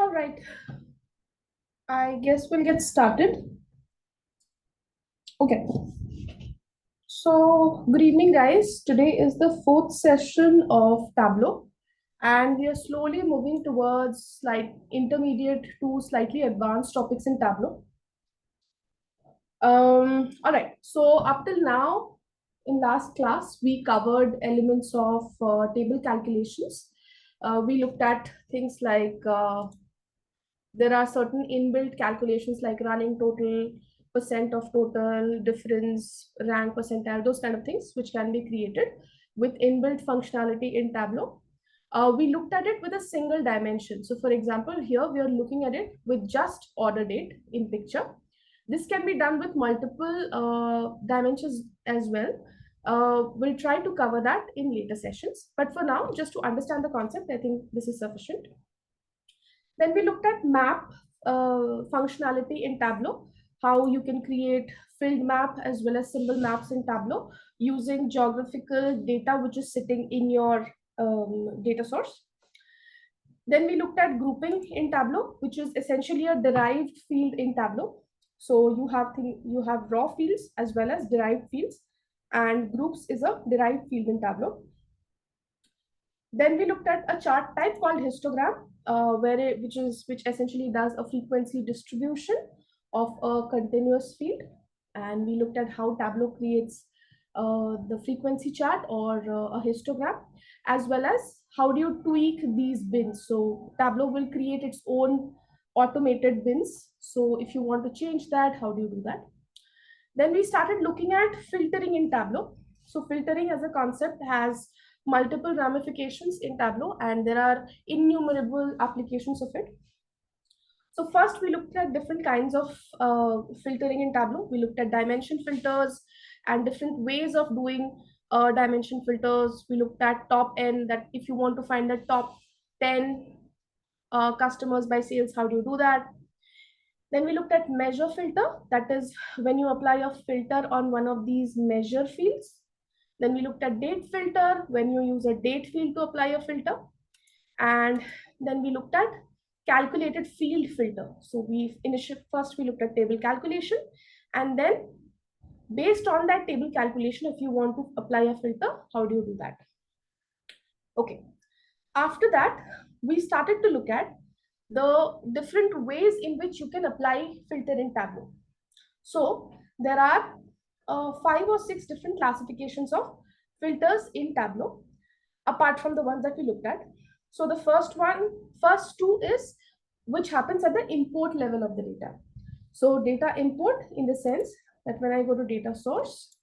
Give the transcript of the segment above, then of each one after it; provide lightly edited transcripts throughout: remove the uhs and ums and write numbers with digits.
All right, I guess we'll get started. Okay, so good evening, guys. Today is the fourth session of Tableau, and we are slowly moving towards like intermediate to slightly advanced topics in Tableau. All right, so up till now, in last class, we covered elements of table calculations. We looked at things like there are certain inbuilt calculations like running total, percent of total, difference, rank percentile, those kind of things which can be created with inbuilt functionality in Tableau. We looked at it with a single dimension. So for example, here we are looking at it with just order date in picture. This can be done with multiple dimensions as well. We'll try to cover that in later sessions. But for now, just to understand the concept, I think this is sufficient. Then we looked at map functionality in Tableau, how you can create field map as well as symbol maps in Tableau using geographical data which is sitting in your data source. Then we looked at grouping in Tableau, which is essentially a derived field in Tableau. So you have raw fields as well as derived fields, and groups is a derived field in Tableau. Then we looked at a chart type called histogram, which essentially does a frequency distribution of a continuous field. And we looked at how Tableau creates the frequency chart or a histogram, as well as how do you tweak these bins. So Tableau will create its own automated bins. So if you want to change that, how do you do that? Then we started looking at filtering in Tableau. So filtering as a concept has multiple ramifications in Tableau, and there are innumerable applications of it. So first we looked at different kinds of filtering in Tableau. We looked at dimension filters and different ways of doing dimension filters. We looked at top N, that if you want to find the top 10 customers by sales, how do you do that? Then we looked at measure filter, that is when you apply a filter on one of these measure fields. Then we looked at date filter, when you use a date field to apply a filter. And then we looked at calculated field filter. So first we looked at table calculation, and then based on that table calculation, if you want to apply a filter, how do you do that? Okay. After that, we started to look at the different ways in which you can apply filter in Tableau. So there are 5 or 6 different classifications of filters in Tableau, apart from the ones that we looked at. So the first two is which happens at the import level of the data. So data import in the sense that when I go to data source,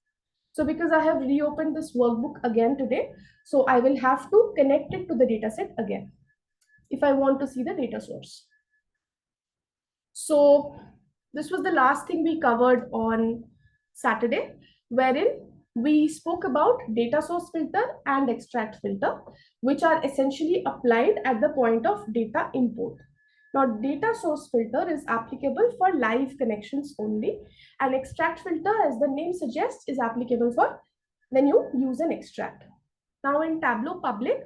so because I have reopened this workbook again today, so I will have to connect it to the data set again if I want to see the data source. So this was the last thing we covered on Saturday, wherein we spoke about data source filter and extract filter, which are essentially applied at the point of data import. Now, data source filter is applicable for live connections only, and extract filter, as the name suggests, is applicable for when you use an extract. Now, in Tableau Public,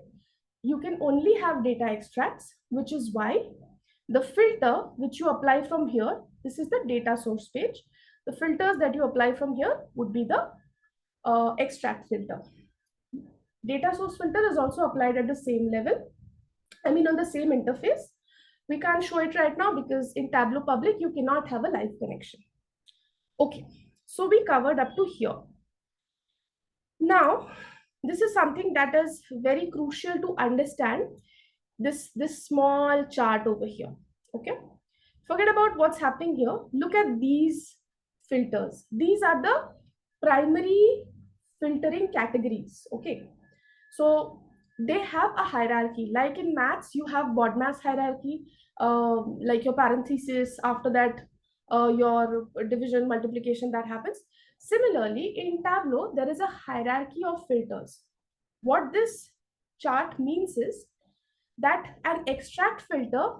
you can only have data extracts, which is why the filter which you apply from here, this is the data source page. The filters that you apply from here would be the extract filter. Data source filter is also applied at the same level, on the same interface. We can't show it right now because in Tableau Public, you cannot have a live connection. Okay, so we covered up to here. Now, this is something that is very crucial to understand, this small chart over here. Okay, forget about what's happening here. Look at these filters. These are the primary filtering categories. Okay, so they have a hierarchy. Like in maths, you have BODMAS hierarchy, like your parenthesis, after that your division, multiplication, that happens. Similarly, in Tableau, there is a hierarchy of filters. What this chart means is that an extract filter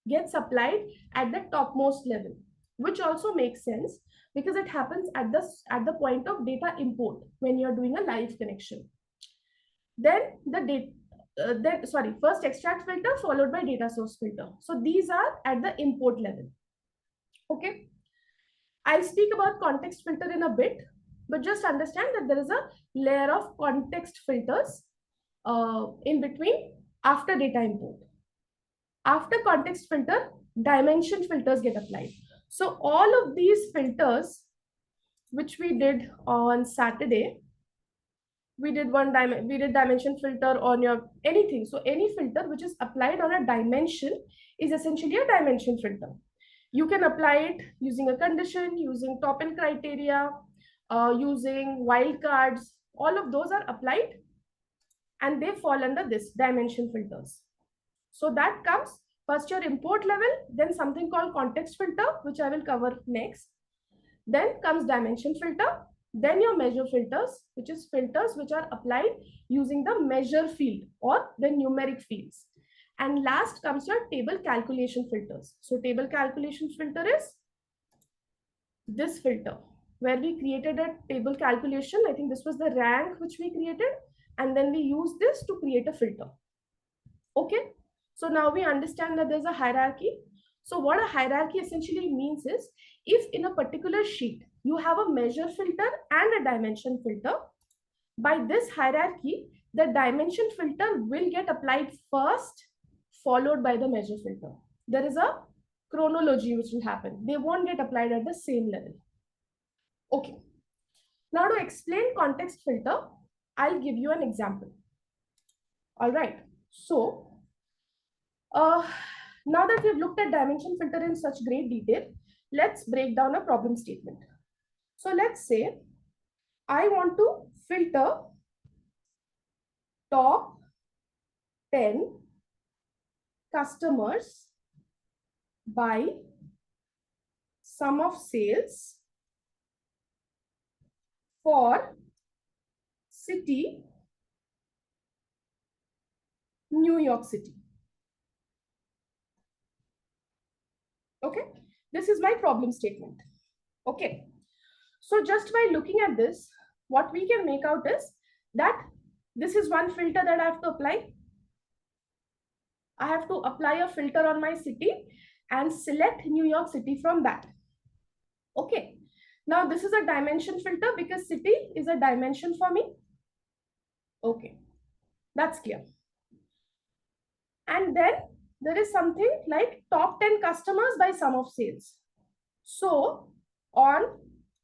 gets applied at the topmost level, which also makes sense because it happens at the point of data import when you're doing a live connection. Then first extract filter followed by data source filter. So these are at the import level. Okay. I'll speak about context filter in a bit, but just understand that there is a layer of context filters in between after data import. After context filter, dimension filters get applied. So all of these filters, which we did on Saturday, we did dimension filter on your anything. So any filter which is applied on a dimension is essentially a dimension filter. You can apply it using a condition, using top-in criteria, using wildcards. All of those are applied and they fall under this dimension filters. So that comes first your import level, then something called context filter, which I will cover next. Then comes dimension filter, then your measure filters, which is filters which are applied using the measure field or the numeric fields. And last comes your table calculation filters. So table calculation filter is this filter where we created a table calculation. I think this was the rank which we created, and then we use this to create a filter. Okay, so now we understand that there's a hierarchy. So what a hierarchy essentially means is, if in a particular sheet you have a measure filter and a dimension filter, by this hierarchy, the dimension filter will get applied first, followed by the measure filter. There is a chronology which will happen. They won't get applied at the same level. Okay. Now to explain context filter, I'll give you an example. All right. So now that we've looked at dimension filter in such great detail, let's break down a problem statement. So let's say I want to filter top 10 customers by sum of sales for city, New York City. Okay, this is my problem statement. Okay, so just by looking at this, what we can make out is that this is one filter that I have to apply. I have to apply a filter on my city and select New York City from that. Okay, now this is a dimension filter because city is a dimension for me. Okay, that's clear. And then there is something like top 10 customers by sum of sales. So on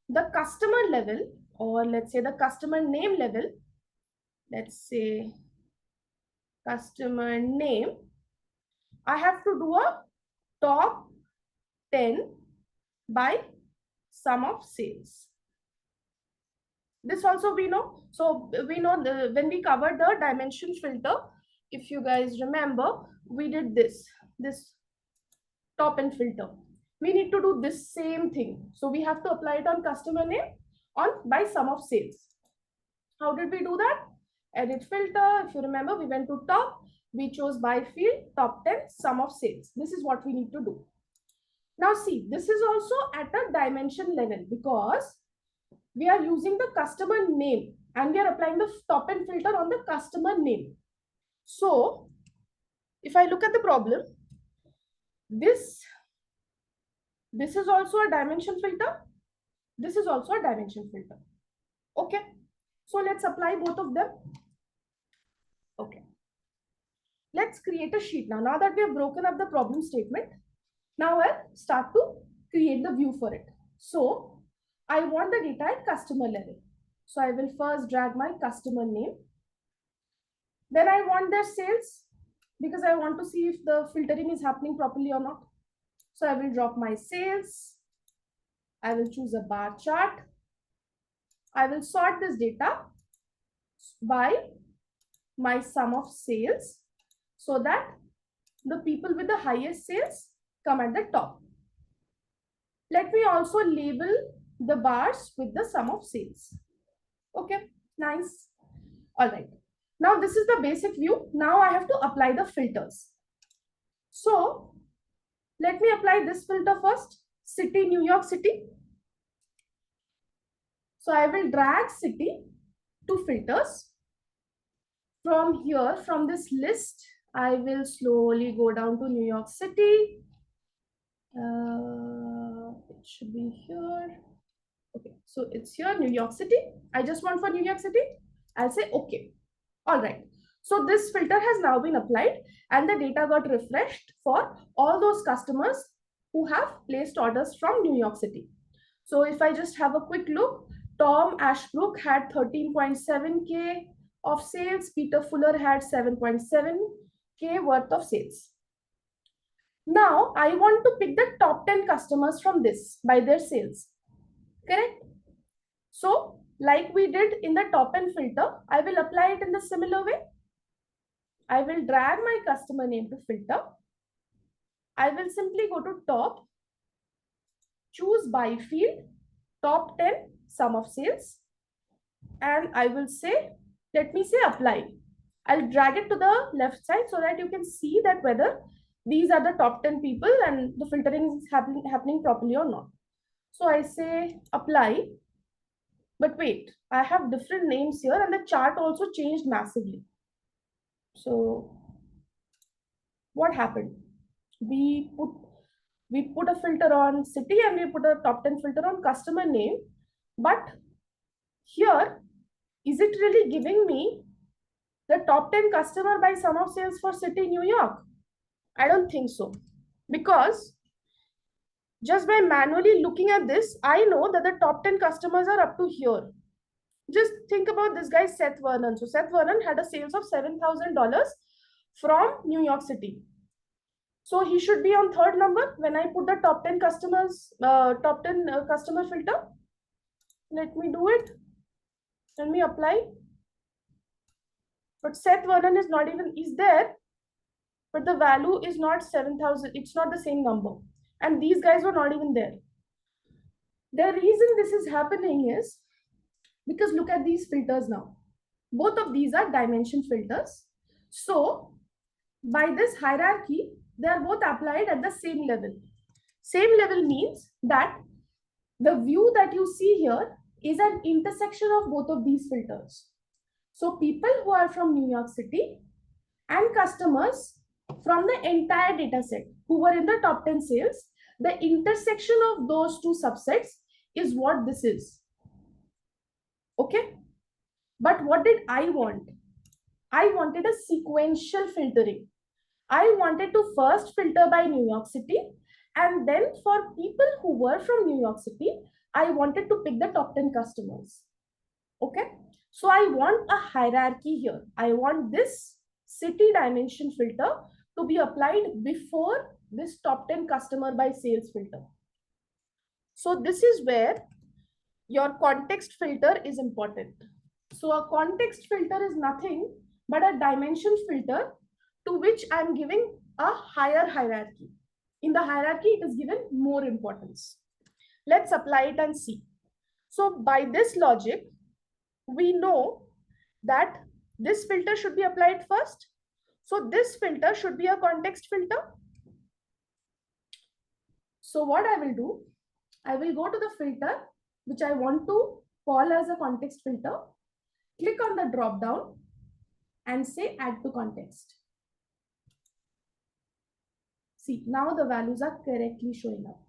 the customer level, or let's say the customer name level, let's say customer name, I have to do a top 10 by sum of sales. This also we know. So we know when we covered the dimension filter, if you guys remember, we did this top-in filter. We need to do this same thing. So we have to apply it on customer name on by sum of sales. How did we do that? Edit filter. If you remember, we went to top. We chose by field, top 10, sum of sales. This is what we need to do. Now see, this is also at a dimension level because we are using the customer name and we are applying the top-in filter on the customer name. So if I look at the problem, this is also a dimension filter. This is also a dimension filter. Okay. So let's apply both of them. Okay. Let's create a sheet now. Now that we have broken up the problem statement, now I'll start to create the view for it. So I want the data at customer level. So I will first drag my customer name. Then I want their sales because I want to see if the filtering is happening properly or not. So I will drop my sales. I will choose a bar chart. I will sort this data by my sum of sales so that the people with the highest sales come at the top. Let me also label the bars with the sum of sales. Okay, nice. All right. Now this is the basic view. Now I have to apply the filters. So let me apply this filter first. City, New York City. So I will drag city to filters. From here, from this list, I will slowly go down to New York City. It should be here. Okay, so it's here, New York City. I just want for New York City. I'll say okay. All right. So this filter has now been applied and the data got refreshed for all those customers who have placed orders from New York City. So if I just have a quick look, Tom Ashbrook had 13.7K of sales. Peter Fuller had 7.7K worth of sales. Now I want to pick the top 10 customers from this by their sales. Correct? So like we did in the top 10 filter, I will apply it in the similar way. I will drag my customer name to filter. I will simply go to top, choose by field, top 10 sum of sales, and I will say, let me say apply. I'll drag it to the left side so that you can see that whether these are the top 10 people and the filtering is happening properly or not. So I say apply, but wait, I have different names here and the chart also changed massively. So what happened? We put a filter on city and we put a top 10 filter on customer name. But here, is it really giving me the top 10 customer by sum of sales for city New York? I don't think so. Because just by manually looking at this, I know that the top 10 customers are up to here. Just think about this guy, Seth Vernon. So Seth Vernon had a sales of $7,000 from New York City. So he should be on third number when I put the top 10 customers, top 10 customer filter. Let me do it. Let me apply. But Seth Vernon is not even, is there, but the value is not 7,000. It's not the same number. And these guys were not even there. The reason this is happening is because look at these filters now. Both of these are dimension filters. So by this hierarchy, they are both applied at the same level. Same level means that the view that you see here is an intersection of both of these filters. So people who are from New York City and customers from the entire data set who were in the top 10 sales, the intersection of those two subsets is what this is. Okay. But what did I want? I wanted a sequential filtering. I wanted to first filter by New York City, and then for people who were from New York City, I wanted to pick the top 10 customers. Okay. So I want a hierarchy here. I want this city dimension filter to be applied before this top 10 customer by sales filter. So this is where your context filter is important. So a context filter is nothing but a dimension filter to which I'm giving a higher hierarchy. In the hierarchy, it is given more importance. Let's apply it and see. So by this logic, we know that this filter should be applied first. So this filter should be a context filter. So what I will do, I will go to the filter which I want to call as a context filter, click on the drop down and say add to context. See, now the values are correctly showing up.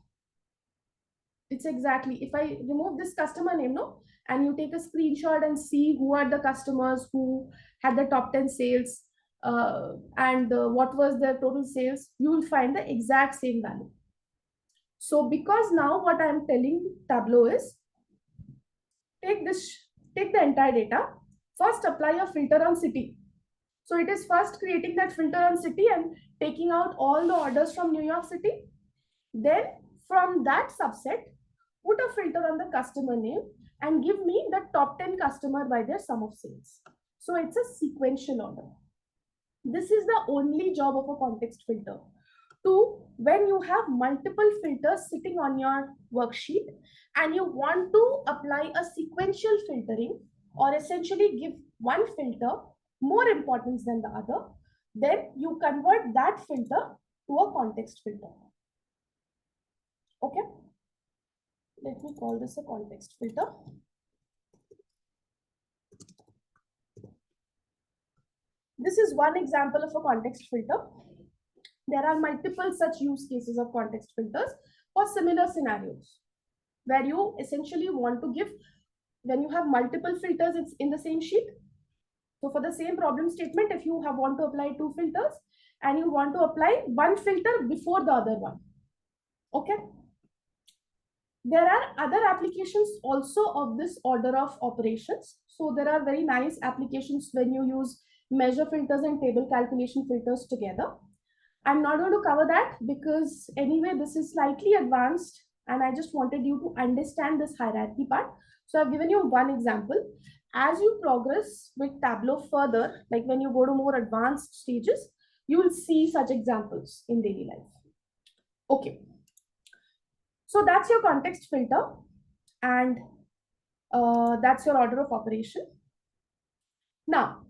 It's exactly, if I remove this customer name, no, and you take a screenshot and see who are the customers who had the top 10 sales and what was their total sales, you will find the exact same value. So because now what I'm telling Tableau is, take the entire data, first apply a filter on city. So it is first creating that filter on city and taking out all the orders from New York City. Then from that subset, put a filter on the customer name and give me the top 10 customer by their sum of sales. So it's a sequential order. This is the only job of a context filter. To when you have multiple filters sitting on your worksheet and you want to apply a sequential filtering or essentially give one filter more importance than the other, then you convert that filter to a context filter. Okay. Let me call this a context filter. This is one example of a context filter. There are multiple such use cases of context filters for similar scenarios where you essentially want to give, when you have multiple filters, it's in the same sheet. So for the same problem statement, if you want to apply two filters and you want to apply one filter before the other one, okay? There are other applications also of this order of operations. So there are very nice applications when you use measure filters and table calculation filters together. I'm not going to cover that because anyway, this is slightly advanced and I just wanted you to understand this hierarchy part. So I've given you one example. As you progress with Tableau further, like when you go to more advanced stages, you will see such examples in daily life. Okay. So that's your context filter and that's your order of operation. Now,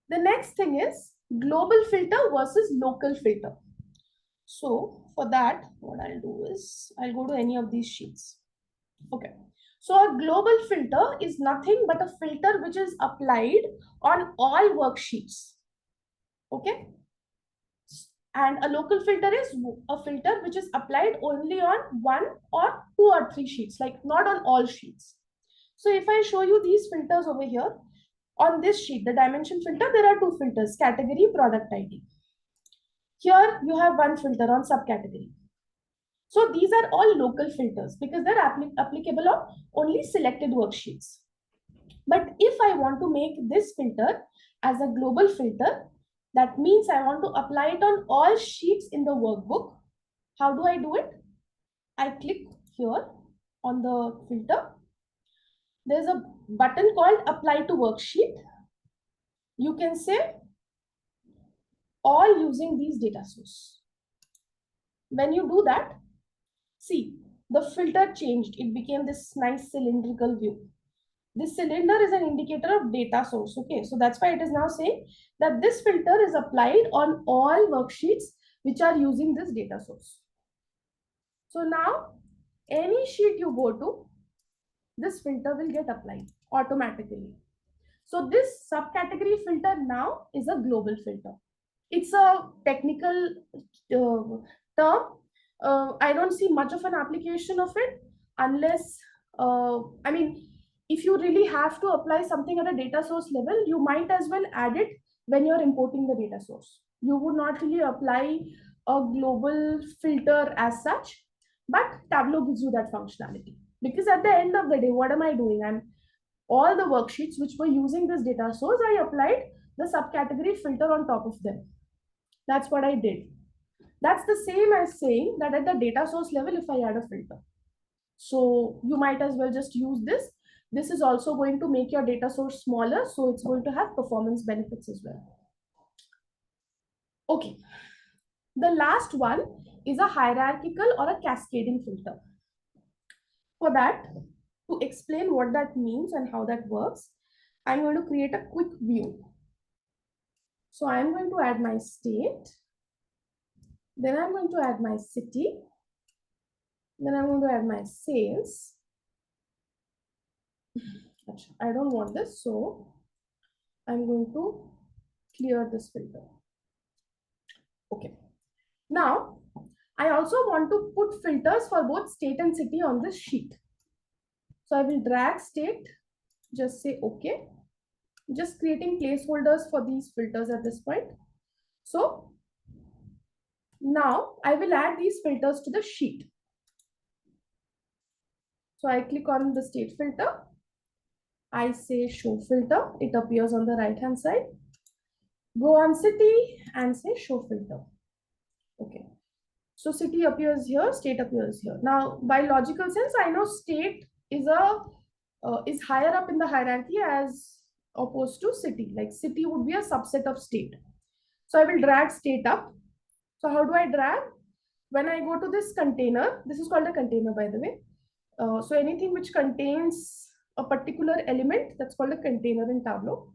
the next thing is global filter versus local filter. So for that, what I'll do is I'll go to any of these sheets. Okay. So a global filter is nothing but a filter which is applied on all worksheets. Okay. And a local filter is a filter which is applied only on one or two or three sheets, like not on all sheets. So if I show you these filters over here, on this sheet, the dimension filter, there are two filters, category, product ID. Here you have one filter on subcategory. So these are all local filters because they're applicable on only selected worksheets. But if I want to make this filter as a global filter, that means I want to apply it on all sheets in the workbook. How do I do it? I click here on the filter. There's a button called apply to worksheet. You can say all using these data source. When you do that, see, the filter changed. It became this nice cylindrical view. This cylinder is an indicator of data source. Okay, so that's why it is now saying that this filter is applied on all worksheets which are using this data source. So now, any sheet you go to, this filter will get applied automatically. So this subcategory filter now is a global filter. It's a technical term. I don't see much of an application of it unless, I mean, if you really have to apply something at a data source level, you might as well add it when you're importing the data source. You would not really apply a global filter as such, but Tableau gives you that functionality. Because at the end of the day, what am I doing? I'm all the worksheets which were using this data source, I applied the subcategory filter on top of them. That's what I did. That's the same as saying that at the data source level, if I add a filter. So you might as well just use this. This is also going to make your data source smaller. So it's going to have performance benefits as well. Okay. The last one is a hierarchical or a cascading filter. For that, to explain what that means and how that works, I'm going to create a quick view. So I'm going to add my state. Then I'm going to add my city. Then I'm going to add my sales. I don't want this, so I'm going to clear this filter. Okay. Now, I also want to put filters for both state and city on this sheet. So I will drag state, just say okay. Just creating placeholders for these filters at this point. So now I will add these filters to the sheet. So I click on the state filter. I say show filter. It appears on the right hand side. Go on city and say show filter. Okay. So city appears here, state appears here. Now, by logical sense, I know state is is higher up in the hierarchy as opposed to city. Like city would be a subset of state. So I will drag state up. So how do I drag? When I go to this container, this is called a container, by the way. So anything which contains a particular element, that's called a container in Tableau.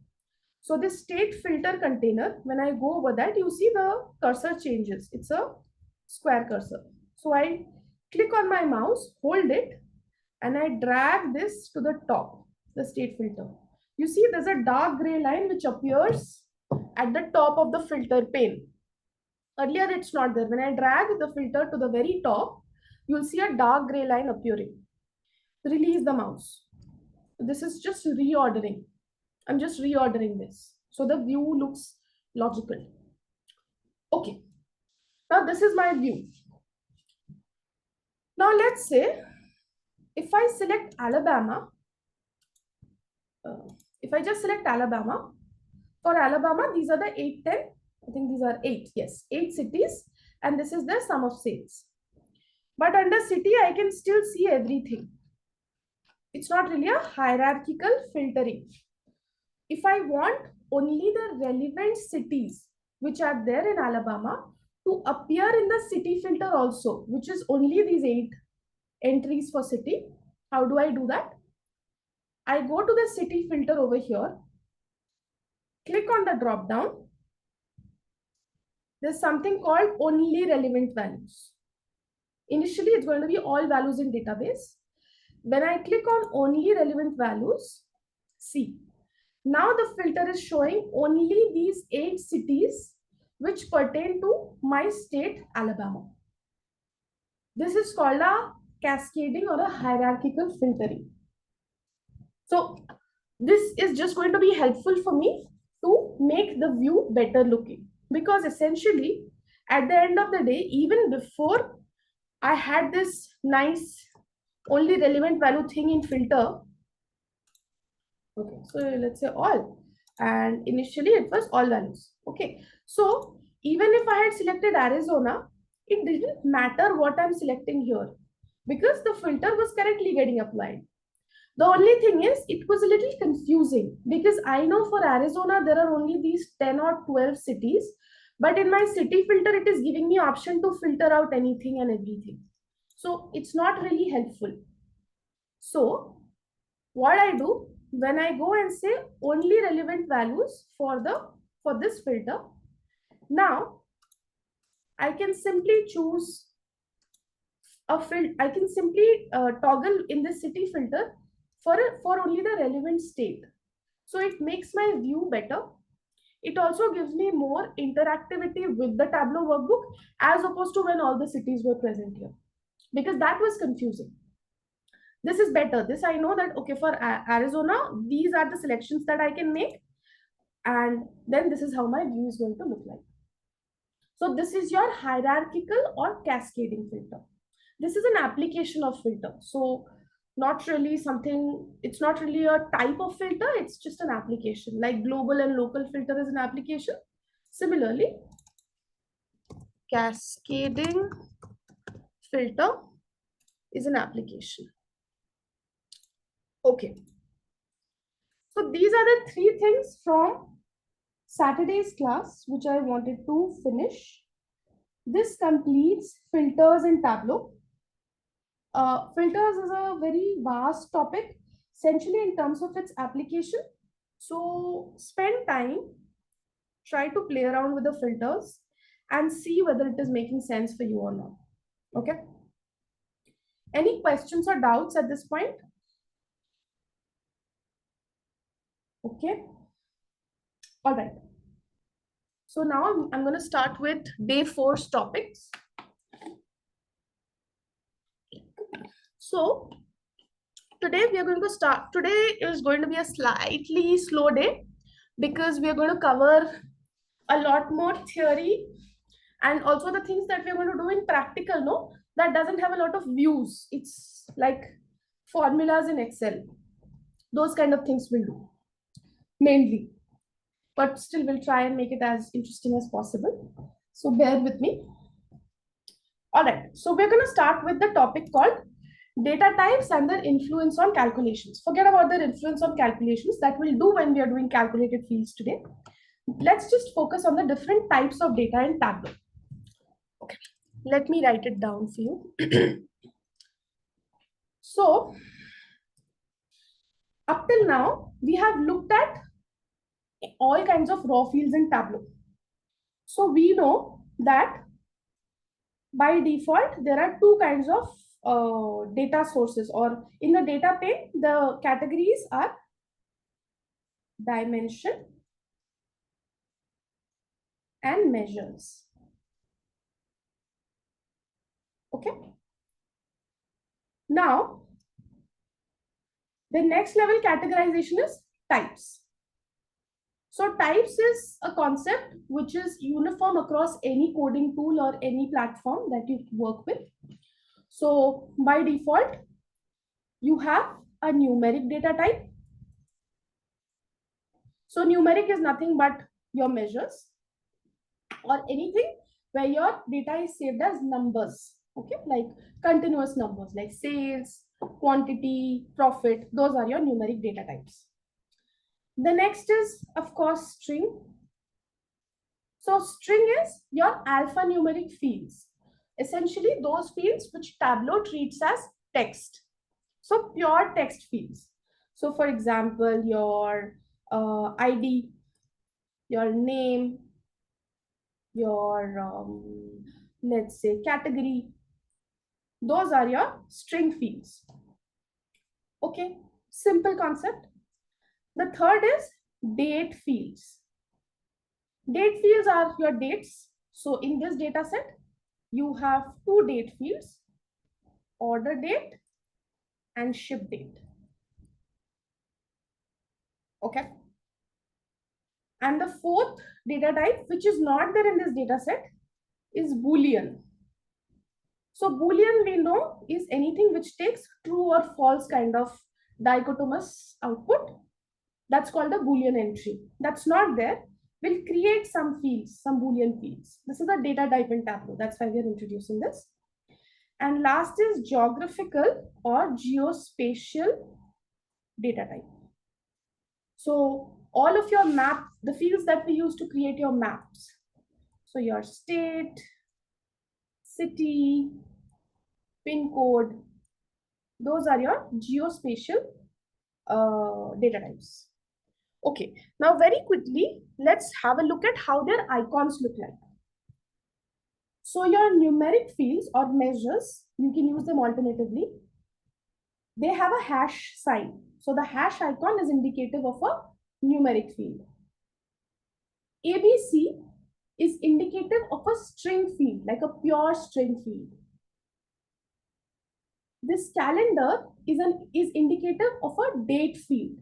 So this state filter container, when I go over that, you see the cursor changes. It's a square cursor. So I click on my mouse, hold it, and I drag this to the top, the state filter. You see there's a dark gray line which appears at the top of the filter pane. Earlier, it's not there. When I drag the filter to the very top, you'll see a dark gray line appearing. Release the mouse. This is just reordering. I'm just reordering this. So the view looks logical. Okay. Now this is my view. Now let's say if I select Alabama, if I just select Alabama, for Alabama, these are the 8, 10. I think these are 8. Yes, 8 cities. And this is the sum of sales. But under city, I can still see everything. It's not really a hierarchical filtering. If I want only the relevant cities which are there in Alabama to appear in the city filter also, which is only these 8 entries for city, how do I do that? I go to the city filter over here, click on the drop down. There's something called only relevant values. Initially, it's going to be all values in database. When I click on only relevant values, see, now the filter is showing only these 8 cities which pertain to my state, Alabama. This is called a cascading or a hierarchical filtering. So this is just going to be helpful for me to make the view better looking, because essentially at the end of the day, even before I had this nice only relevant value thing in filter. Okay, so let's say all, and initially it was all values. Okay, so even if I had selected Arizona, it didn't matter what I'm selecting here because the filter was correctly getting applied. The only thing is it was a little confusing because I know for Arizona there are only these 10 or 12 cities, but in my city filter it is giving me option to filter out anything and everything. So it's not really helpful. So what I do when I go and say only relevant values for this filter, now I can simply choose a filter. I can simply toggle in the city filter for only the relevant state. So it makes my view better. It also gives me more interactivity with the Tableau workbook as opposed to when all the cities were present here, because that was confusing. This is better. This I know that, okay, for Arizona, these are the selections that I can make. And then this is how my view is going to look like. So this is your hierarchical or cascading filter. This is an application of filter. So not really something, it's not really a type of filter, it's just an application. Like global and local filter is an application. Similarly, cascading filter is an application. Okay. So these are the 3 things from Saturday's class, which I wanted to finish. This completes filters in Tableau. Filters is a very vast topic, essentially in terms of its application. So spend time, try to play around with the filters and see whether it is making sense for you or not. Okay. Any questions or doubts at this point? Okay. All right. So now I'm going to start with day 4's topics. So today we are going to start. Today is going to be a slightly slow day because we are going to cover a lot more theory and also the things that we're going to do in practical, no, that doesn't have a lot of views. It's like formulas in Excel. Those kind of things we'll do mainly, but still we'll try and make it as interesting as possible. So bear with me. All right, so we're going to start with the topic called data types and their influence on calculations. Forget about their influence on calculations, that we'll do when we are doing calculated fields today. Let's just focus on the different types of data in Tableau. Okay, let me write it down for you. So, up till now, we have looked at all kinds of raw fields in Tableau. So, we know that by default, there are 2 kinds of data sources, or in the data pane, the categories are dimension and measures. Okay. Now, the next level categorization is types. So types is a concept which is uniform across any coding tool or any platform that you work with. So by default, you have a numeric data type. So numeric is nothing but your measures or anything where your data is saved as numbers. Okay, like continuous numbers like sales, quantity, profit. Those are your numeric data types. The next is, of course, string. So string is your alphanumeric fields, essentially those fields which Tableau treats as text. So pure text fields. So for example, your ID, your name, your let's say category, those are your string fields. Okay, simple concept. The third is date fields. Date fields are your dates. So in this data set, you have two date fields, order date and ship date. Okay. And the fourth data type, which is not there in this data set, is boolean. So boolean we know is anything which takes true or false kind of dichotomous output. That's called a boolean entry. That's not there. We'll create some fields, some boolean fields. This is a data type in Tableau. That's why we're introducing this. And last is geographical or geospatial data type. So all of your map, the fields that we use to create your maps. So your state, city, pin code, those are your geospatial data types. Okay, now very quickly, let's have a look at how their icons look like. So your numeric fields or measures, you can use them alternatively. They have a hash sign. So the hash icon is indicative of a numeric field. ABC is indicative of a string field, like a pure string field. This calendar is indicative of a date field.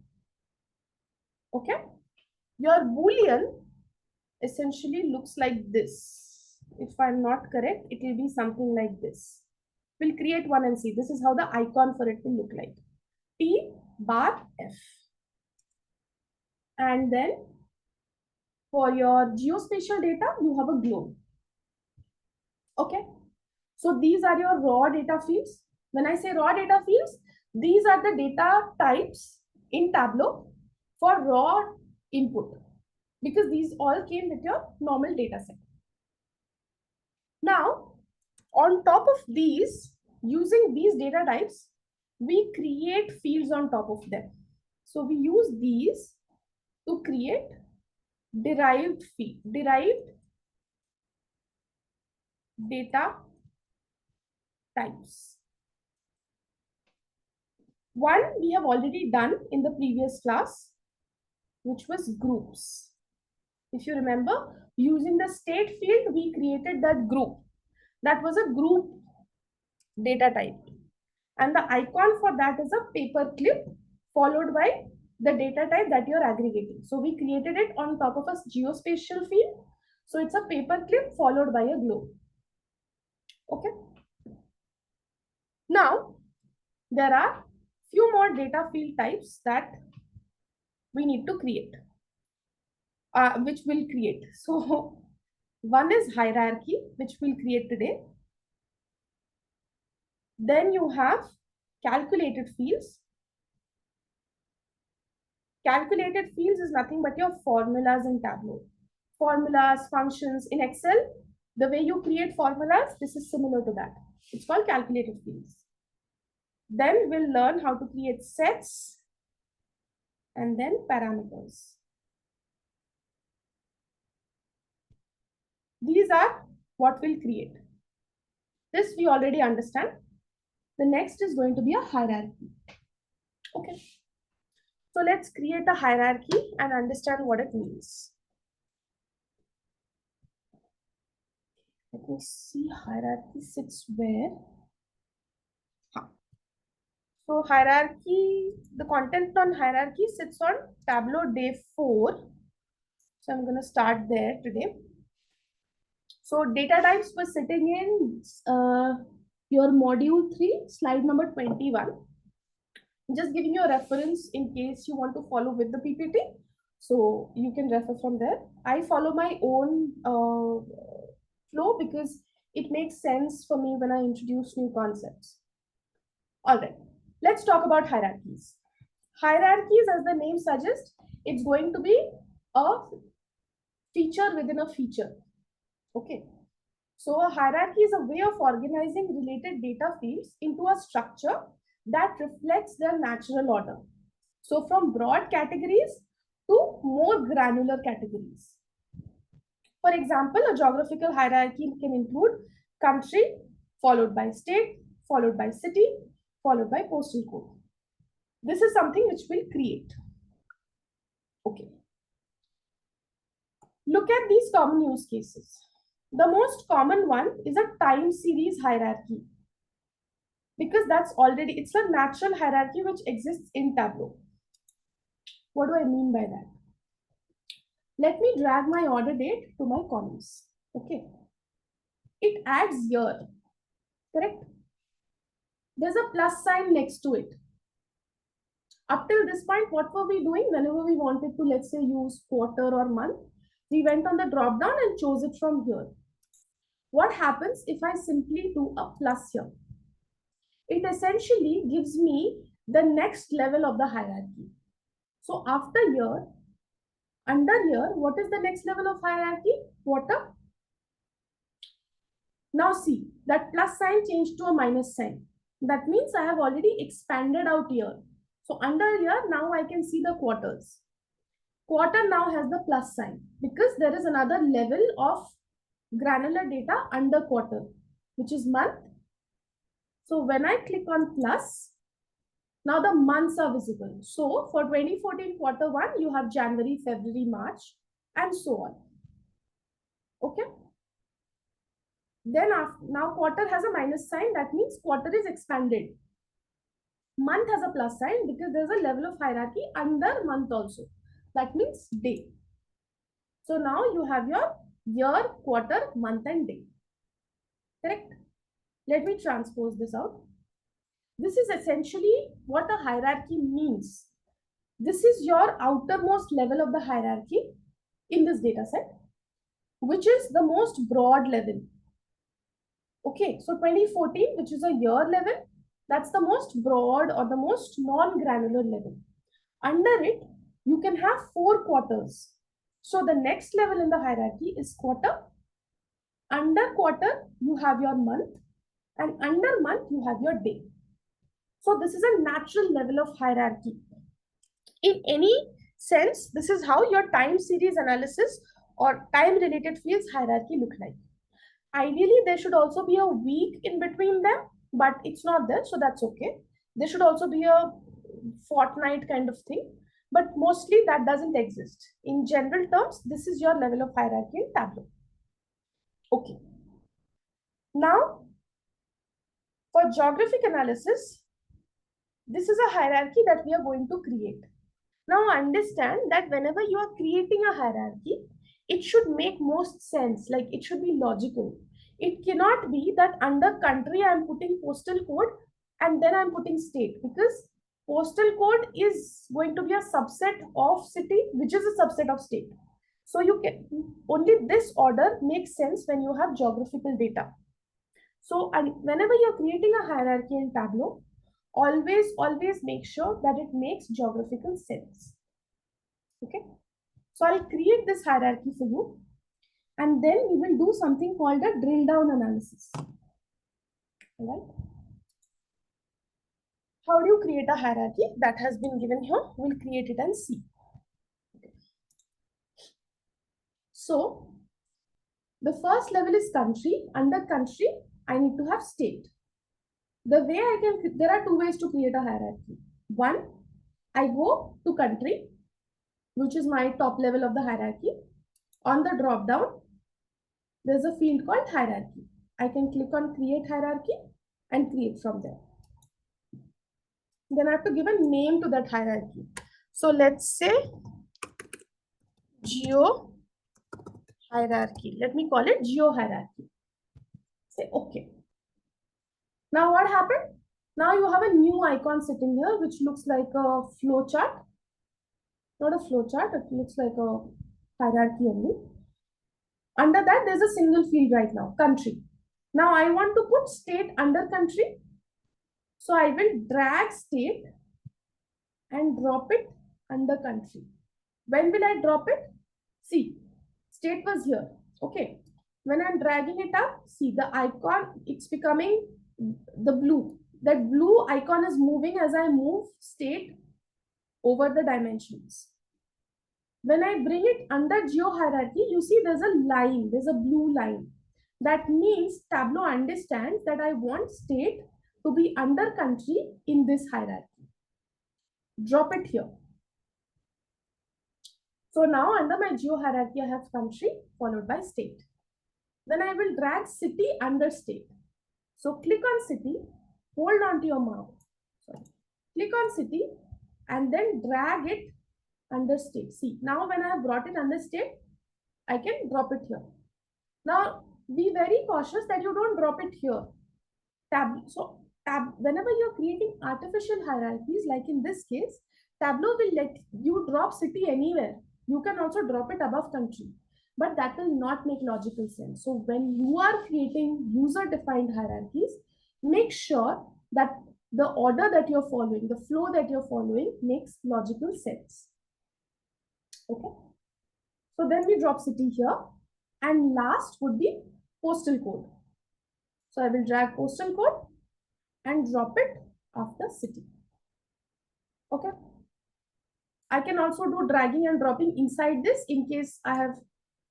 Okay. Your boolean essentially looks like this. If I'm not correct, it will be something like this. We'll create one and see. This is how the icon for it will look like. T bar F. And then for your geospatial data, you have a globe. Okay. So these are your raw data fields. When I say raw data fields, these are the data types in Tableau for raw input, because these all came with your normal data set. Now, on top of these, using these data types, we create fields on top of them. So we use these to create derived data types. One we have already done in the previous class, which was groups. If you remember, using the state field, we created that group. That was a group data type. And the icon for that is a paper clip followed by the data type that you're aggregating. So we created it on top of a geospatial field. So it's a paper clip followed by a globe. Okay. Now, there are few more data field types that we need to create, which we'll create. So one is hierarchy, which we'll create today. Then you have calculated fields. Calculated fields is nothing but your formulas in Tableau. Formulas, functions in Excel, the way you create formulas, this is similar to that. It's called calculated fields. Then we'll learn how to create sets and then parameters. These are what we'll create. This we already understand. The next is going to be a hierarchy. Okay. So let's create a hierarchy and understand what it means. Let me see, hierarchy sits where? Huh. So hierarchy, the content on hierarchy sits on Tableau day 4. So I'm going to start there today. So data types were sitting in your module 3, slide number 21. Just giving you a reference in case you want to follow with the PPT. So you can refer from there. I follow my own flow because it makes sense for me when I introduce new concepts. All right, let's talk about hierarchies. Hierarchies, as the name suggests, it's going to be a feature within a feature. Okay. So a hierarchy is a way of organizing related data fields into a structure that reflects their natural order. So from broad categories to more granular categories. For example, a geographical hierarchy can include country, followed by state, followed by city, followed by postal code. This is something which we'll create. Okay. Look at these common use cases. The most common one is a time series hierarchy because that's already, it's a natural hierarchy which exists in Tableau. What do I mean by that? Let me drag my order date to my columns. Okay. It adds year, correct? There's a plus sign next to it. Up till this point, what were we doing? Whenever we wanted to, let's say, use quarter or month, we went on the drop down and chose it from here. What happens if I simply do a plus here? It essentially gives me the next level of the hierarchy. So after year, under year, what is the next level of hierarchy? Quarter. Now see, that plus sign changed to a minus sign. That means I have already expanded out year. So under year, now I can see the quarters. Quarter now has the plus sign because there is another level of granular data under quarter, which is month. So when I click on plus, now the months are visible. So for 2014 quarter 1, you have January, February, March, and so on. Okay. Then now quarter has a minus sign. That means quarter is expanded. Month has a plus sign because there's a level of hierarchy under month also. That means day. So now you have your year, quarter, month, and day. Correct? Let me transpose this out. This is essentially what a hierarchy means. This is your outermost level of the hierarchy in this data set, which is the most broad level. Okay, so 2014, which is a year level, that's the most broad or the most non-granular level. Under it, you can have 4 quarters. So the next level in the hierarchy is quarter. Under quarter, you have your month, and under month, you have your day. So this is a natural level of hierarchy. In any sense, this is how your time series analysis or time related fields hierarchy look like. Ideally, there should also be a week in between them, but it's not there, so that's okay. There should also be a fortnight kind of thing, but mostly that doesn't exist. In general terms, this is your level of hierarchy in Tableau. Okay. Now, for geographic analysis, this is a hierarchy that we are going to create. Now understand that whenever you are creating a hierarchy, it should make most sense, like it should be logical. It cannot be that under country I'm putting postal code and then I'm putting state, because postal code is going to be a subset of city, which is a subset of state. So you can only this order makes sense when you have geographical data. So and whenever you're creating a hierarchy in Tableau, always make sure that it makes geographical sense. Okay, so I'll create this hierarchy for you, and then we will do something called a drill down analysis. All right, how do you create a hierarchy? That has been given here. We'll create it and see. Okay. So the first level is country. Under country, I need to have state. The way I can, there are 2 ways to create a hierarchy. One, I go to country, which is my top level of the hierarchy. On the drop down, there's a field called hierarchy. I can click on create hierarchy and create from there. Then I have to give a name to that hierarchy. So let's say geo hierarchy. Let me call it geo hierarchy. Say okay. Now what happened? Now you have a new icon sitting here which looks like a flow chart. Not a flow chart, it looks like a hierarchy only. Under that, there's a single field right now, country. Now I want to put state under country. So I will drag state and drop it under country. When will I drop it? See, state was here. Okay. When I'm dragging it up, see the icon, it's becoming the blue. That blue icon is moving as I move state over the dimensions. When I bring it under geo hierarchy, you see there's a line, there's a blue line. That means Tableau understands that I want state to be under country in this hierarchy. Drop it here. So now under my geo hierarchy, I have country followed by state. Then I will drag city under state. So click on city, hold on to your mouse. Click on city and then drag it under state. See, now when I have brought it under state, I can drop it here. Now, be very cautious that you don't drop it here. Whenever you're creating artificial hierarchies, like in this case, Tableau will let you drop city anywhere. You can also drop it above country, but that will not make logical sense. So when you are creating user-defined hierarchies, make sure that the order that you're following, the flow that you're following makes logical sense. Okay. So then we drop city here. And last would be postal code. So I will drag postal code and drop it after city. Okay. I can also do dragging and dropping inside this in case I have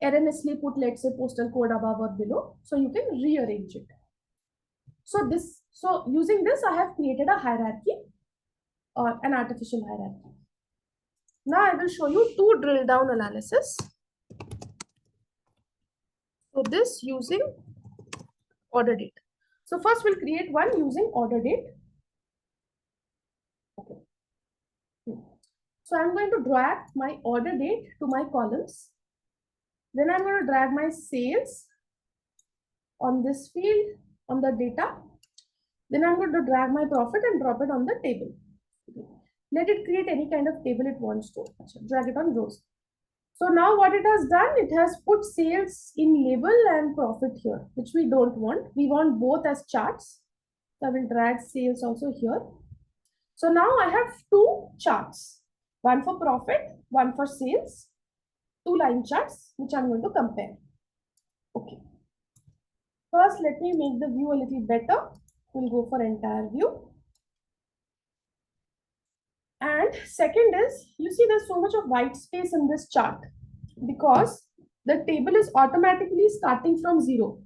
erroneously put, let's say, postal code above or below. So you can rearrange it. So using this, I have created a hierarchy or an artificial hierarchy. Now I will show you two drill down analysis. So this using order date. So first we'll create one using order date. Okay. So I'm going to drag my order date to my columns. Then I'm going to drag my sales on this field on the data. Then I'm going to drag my profit and drop it on the table. Let it create any kind of table it wants to. Drag it on rows. So now what it has done, it has put sales in label and profit here, which we don't want. We want both as charts. So I will drag sales also here. So now I have two charts, one for profit, one for sales, two line charts, which I'm going to compare. Okay. First, let me make the view a little better. We'll go for entire view. And second is, you see there's so much of white space in this chart because the table is automatically starting from 0.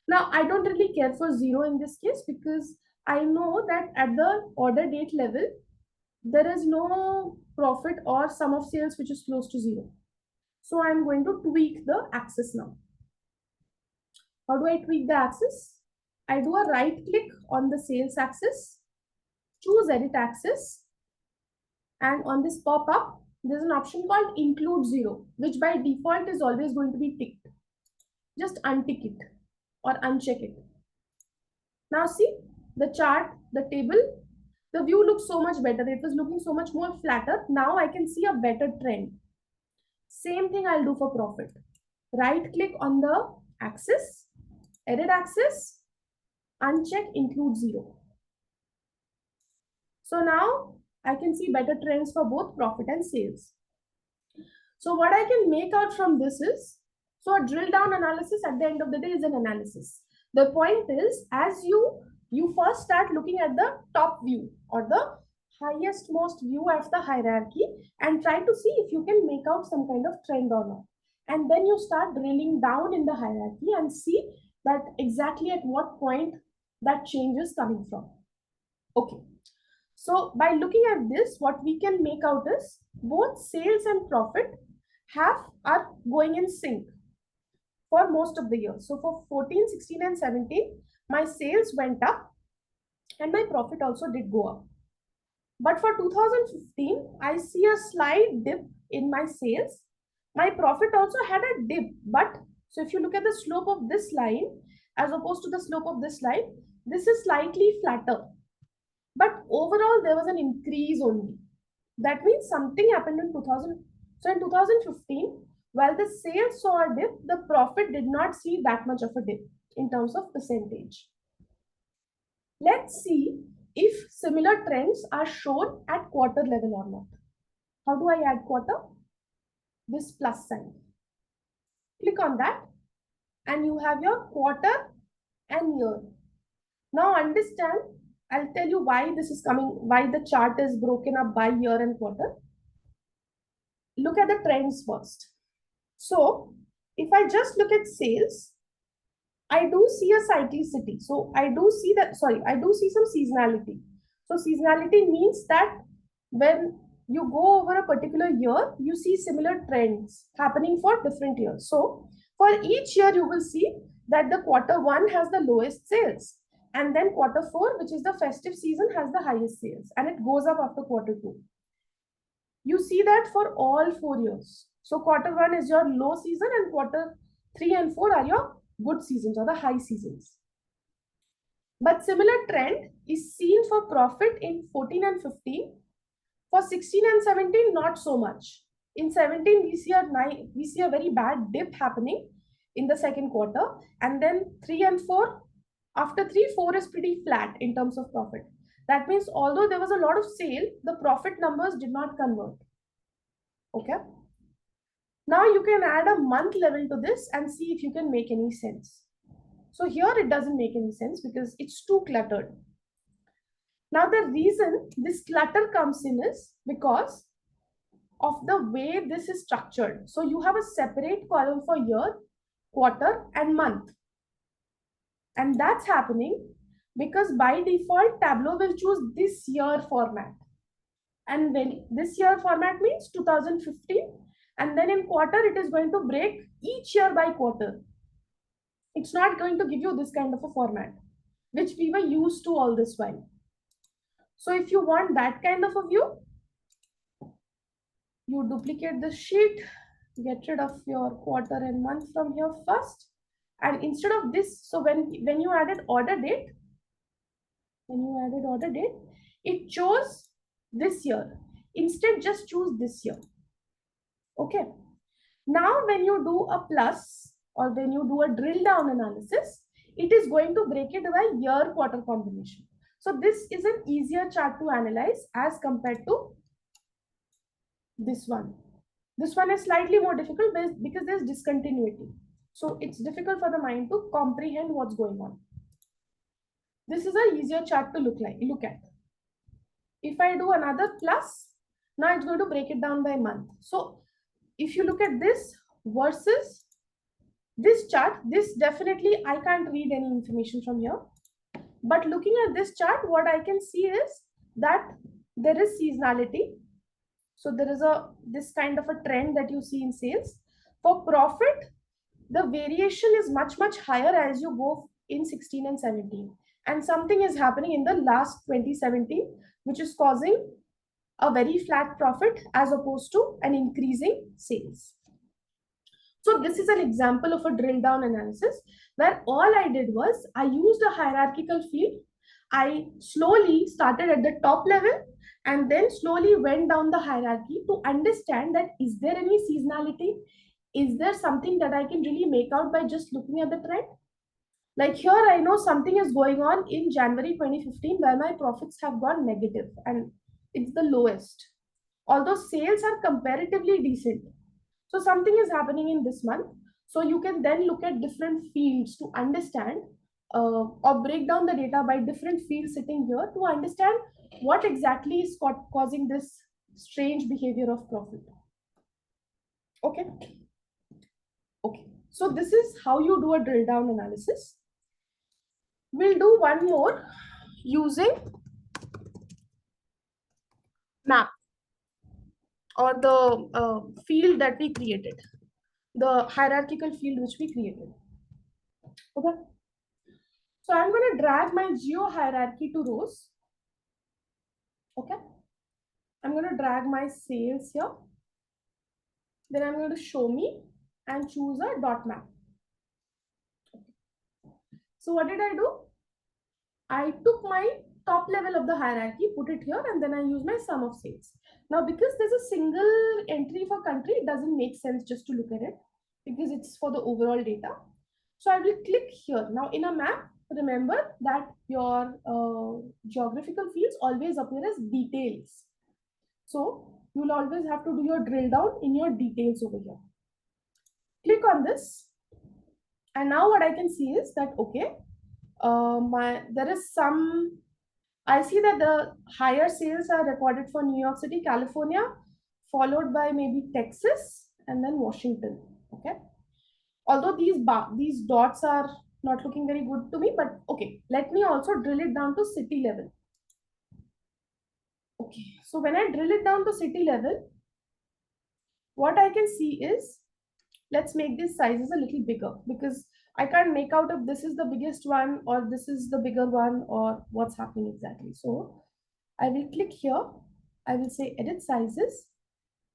Now, I don't really care for 0 in this case because I know that at the order date level, there is no profit or sum of sales which is close to 0. So I'm going to tweak the axis now. How do I tweak the axis? I do a right click on the sales axis, choose edit axis, and on this pop-up, there's an option called include 0, which by default is always going to be ticked. Just untick it or uncheck it. Now see the chart, the table, the view looks so much better. It was looking so much more flatter. Now I can see a better trend. Same thing I'll do for profit. Right click on the axis, edit axis, uncheck include 0. So now I can see better trends for both profit and sales. So what I can make out from this is, so a drill down analysis at the end of the day is an analysis. The point is, as you first start looking at the top view or the highest most view of the hierarchy and try to see if you can make out some kind of trend or not. And then you start drilling down in the hierarchy and see that exactly at what point that change is coming from. Okay. So by looking at this, what we can make out is both sales and profit are going in sync. for most of the year. So for 14, 16, and 17, my sales went up and my profit also did go up. But for 2015, I see a slight dip in my sales. My profit also had a dip. But so if you look at the slope of this line as opposed to the slope of this line, this is slightly flatter. But overall, there was an increase only. That means something happened in 2000. So in 2015, while the sales saw a dip, the profit did not see that much of a dip in terms of percentage. Let's see if similar trends are shown at quarter level or not. How do I add quarter? This plus sign. Click on that and you have your quarter and year. Now understand, I'll tell you why this is coming, why the chart is broken up by year and quarter. Look at the trends first. So if I just look at sales, I do see a cyclicity. So I do see that, sorry, I do see some seasonality. So seasonality means that when you go over a particular year, you see similar trends happening for different years. So for each year, you will see that the quarter one has the lowest sales. And then quarter four, which is the festive season, has the highest sales. And it goes up after quarter two. You see that for all 4 years. So quarter one is your low season and quarter 3 and 4 are your good seasons or the high seasons. But similar trend is seen for profit in 14 and 15. For 16 and 17, not so much. In 17, we see a very bad dip happening in the second quarter. And then 3 and 4, after 3, 4 is pretty flat in terms of profit. That means although there was a lot of sale, the profit numbers did not convert. Okay. Now you can add a month level to this and see if you can make any sense. So here it doesn't make any sense because it's too cluttered. Now the reason this clutter comes in is because of the way this is structured. So you have a separate column for year, quarter, and month. And that's happening because by default, Tableau will choose this year format. And when this year format means 2015, and then in quarter, it is going to break each year by quarter. It's not going to give you this kind of a format, which we were used to all this while. So if you want that kind of a view, you duplicate the sheet, get rid of your quarter and month from here first. And instead of this, so when you added order date, it chose this year. Instead, just choose this year. Okay. Now, when you do a plus or when you do a drill down analysis, it is going to break it by year quarter combination. So this is an easier chart to analyze as compared to this one. This one is slightly more difficult because there's discontinuity. So it's difficult for the mind to comprehend what's going on. This is an easier chart to look at. If I do another plus, now it's going to break it down by month. So if you look at this versus this chart, this definitely I can't read any information from here. But looking at this chart, what I can see is that there is seasonality. So there is this kind of a trend that you see in sales. For profit, the variation is much, much higher as you go in 16 and 17. And something is happening in the last 2017, which is causing a very flat profit as opposed to an increasing sales. So this is an example of a drill down analysis where all I did was I used a hierarchical field. I slowly started at the top level and then slowly went down the hierarchy to understand that is there any seasonality? Is there something that I can really make out by just looking at the trend? Like here, I know something is going on in January 2015 where my profits have gone negative and it's the lowest. Although sales are comparatively decent. So something is happening in this month. So you can then look at different fields to understand or break down the data by different fields sitting here to understand what exactly is causing this strange behavior of profit. Okay. Okay. So this is how you do a drill down analysis. We'll do one more using map or the field that we created. the hierarchical field which we created. Okay. So I'm going to drag my geo hierarchy to rows. Okay. I'm going to drag my sales here. Then I'm going to show me and choose a dot map. So what did I do? I took my top level of the hierarchy, put it here, and then I use my sum of sales. Now, because there's a single entry for country, it doesn't make sense just to look at it because it's for the overall data. So I will click here. Now, in a map, remember that your geographical fields always appear as details. So you will always have to do your drill down in your details over here. Click on this. And now what I can see is that, okay, there is some, I see that the higher sales are recorded for New York City, California, followed by maybe Texas and then Washington. Okay. Although these dots are not looking very good to me, but okay, let me also drill it down to city level. Okay. So when I drill it down to city level, what I can see is, let's make these sizes a little bigger because I can't make out if this is the biggest one or this is the bigger one or what's happening exactly. So I will click here. I will say edit sizes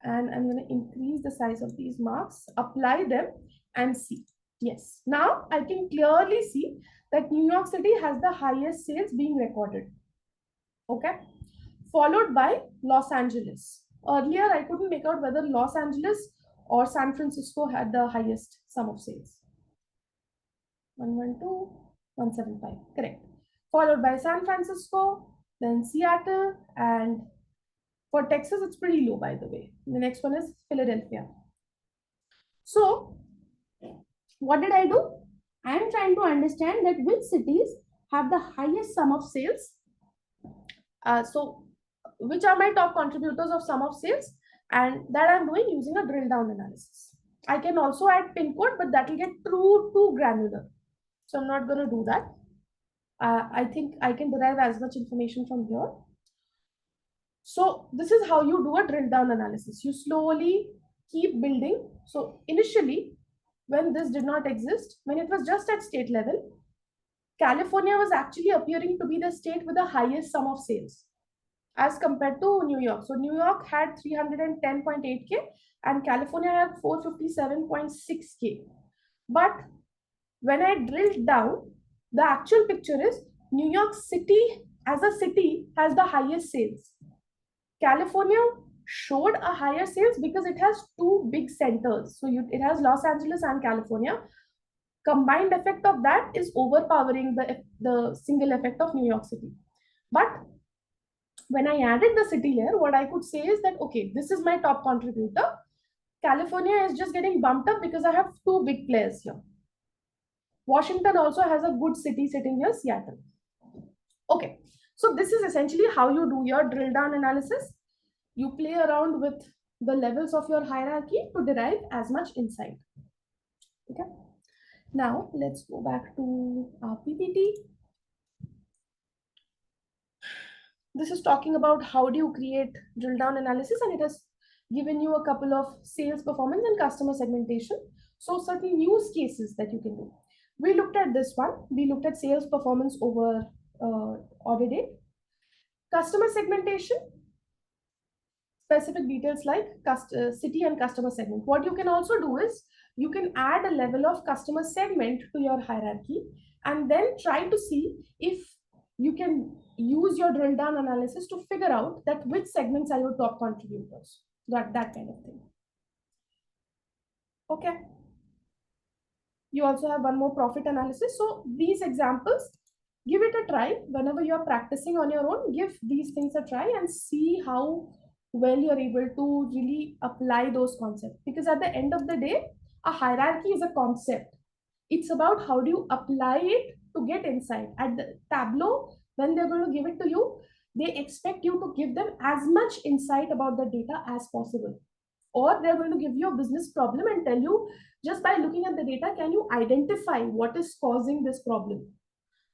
and I'm going to increase the size of these marks, apply them and see. Yes, now I can clearly see that New York City has the highest sales being recorded. Okay, followed by Los Angeles. Earlier, I couldn't make out whether Los Angeles or San Francisco had the highest sum of sales. 112, 175, correct. Followed by San Francisco, then Seattle, and for Texas, it's pretty low, by the way. The next one is Philadelphia. So, what did I do? I am trying to understand that which cities have the highest sum of sales. So, which are my top contributors of sum of sales? And that I'm doing using a drill down analysis. I can also add pin code, but that will get too granular. So, I'm not going to do that. I think I can derive as much information from here. So this is how you do a drill down analysis. You slowly keep building. So initially, when this did not exist, when it was just at state level, California was actually appearing to be the state with the highest sum of sales as compared to New York. So New York had 310.8K and California had 457.6K. But when I drilled down, the actual picture is New York City as a city has the highest sales. California showed a higher sales because it has two big centers. So it has Los Angeles and California. Combined effect of that is overpowering the single effect of New York City. But when I added the city layer, what I could say is that, okay, this is my top contributor. California is just getting bumped up because I have two big players here. Washington also has a good city sitting here, Seattle. Okay, so this is essentially how you do your drill down analysis. You play around with the levels of your hierarchy to derive as much insight. Okay. Now let's go back to our PPT. This is talking about how do you create drill down analysis, and it has given you a couple of sales performance and customer segmentation. So certain use cases that you can do. We looked at this one. We looked at sales performance over order date. Customer segmentation, specific details like city and customer segment. What you can also do is you can add a level of customer segment to your hierarchy and then try to see if you can use your drill down analysis to figure out that which segments are your top contributors, that kind of thing. Okay. You also have one more profit analysis. So these examples, give it a try. Whenever you're practicing on your own, give these things a try and see how well you're able to really apply those concepts. Because at the end of the day, a hierarchy is a concept. It's about how do you apply it to get insight. At the Tableau, when they're going to give it to you, they expect you to give them as much insight about the data as possible. Or they're going to give you a business problem and tell you, just by looking at the data, can you identify what is causing this problem?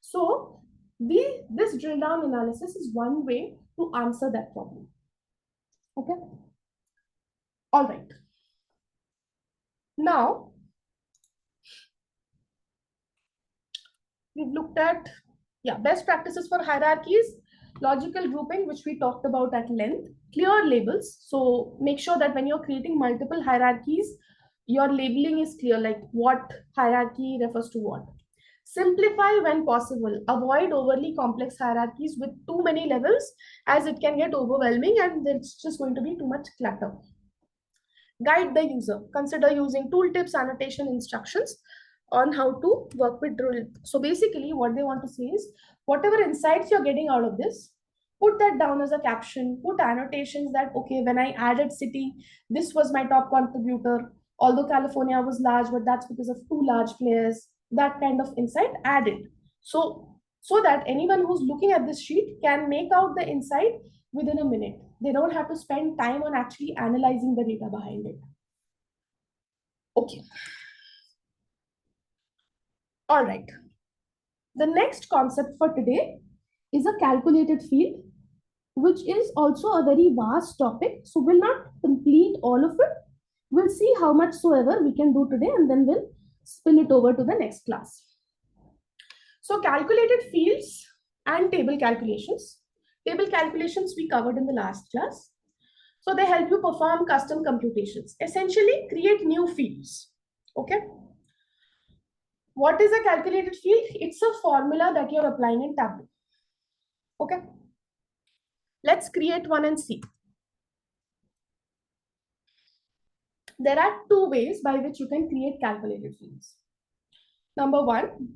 So this drill down analysis is one way to answer that problem. Okay. All right. Now, we've looked at, yeah, best practices for hierarchies, logical grouping, which we talked about at length, clear labels. So make sure that when you're creating multiple hierarchies, your labeling is clear, like what hierarchy refers to what. Simplify when possible. Avoid overly complex hierarchies with too many levels, as it can get overwhelming and it's just going to be too much clutter. Guide the user. Consider using tooltips, annotation, instructions on how to work with drill. So basically what they want to say is whatever insights you're getting out of this, put that down as a caption, put annotations that, okay, when I added city, this was my top contributor. Although California was large, but that's because of two large players. That kind of insight added. So that anyone who's looking at this sheet can make out the insight within a minute. They don't have to spend time on actually analyzing the data behind it. Okay. All right. The next concept for today is a calculated field, which is also a very vast topic. So we'll not complete all of it. We'll see how much soever we can do today, and then we'll spill it over to the next class. So calculated fields and table calculations. Table calculations we covered in the last class. So they help you perform custom computations. Essentially, create new fields. Okay. What is a calculated field? It's a formula that you're applying in Tableau. Okay. Let's create one and see. There are two ways by which you can create calculated fields. Number one,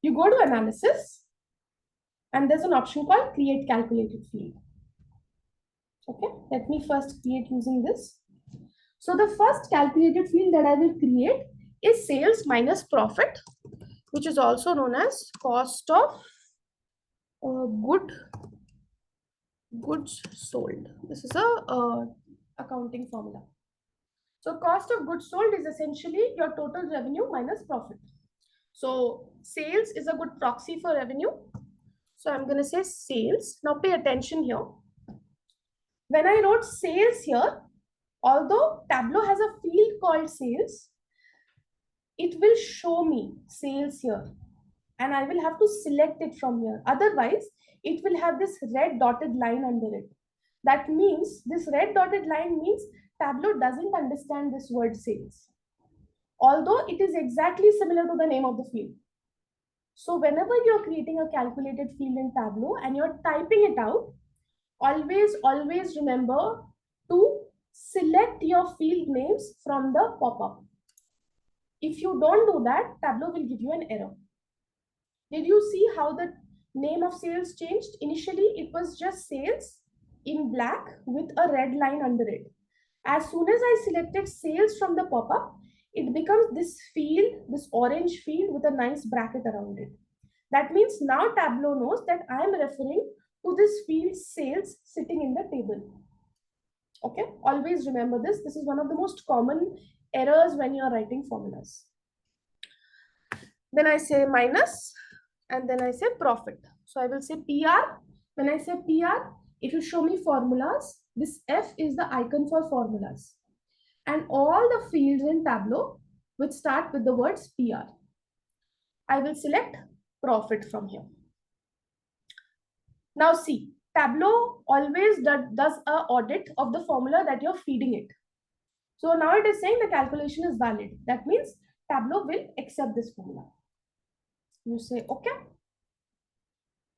you go to analysis and there's an option called create calculated field. Okay, let me first create using this. So the first calculated field that I will create is sales minus profit, which is also known as cost of goods sold. This is a accounting formula. So cost of goods sold is essentially your total revenue minus profit. So sales is a good proxy for revenue. So I'm going to say sales. Now pay attention here. When I wrote sales here, although Tableau has a field called sales, it will show me sales here. And I will have to select it from here. Otherwise, it will have this red dotted line under it. That means this red dotted line means Tableau doesn't understand this word sales, although it is exactly similar to the name of the field. So whenever you're creating a calculated field in Tableau and you're typing it out, always remember to select your field names from the pop-up. If you don't do that, Tableau will give you an error. Did you see how the name of sales changed? Initially, it was just sales in black with a red line under it. As soon as I selected sales from the pop-up, it becomes this field, this orange field with a nice bracket around it. That means now Tableau knows that I am referring to this field sales sitting in the table. Okay, always remember this. This is one of the most common errors when you are writing formulas. Then I say minus, and then I say profit. So I will say PR. When I say PR, it will show me formulas. This F is the icon for formulas. And all the fields in Tableau which start with the words PR. I will select profit from here. Now see, Tableau always does an audit of the formula that you're feeding it. So now it is saying the calculation is valid. That means Tableau will accept this formula. You say, okay.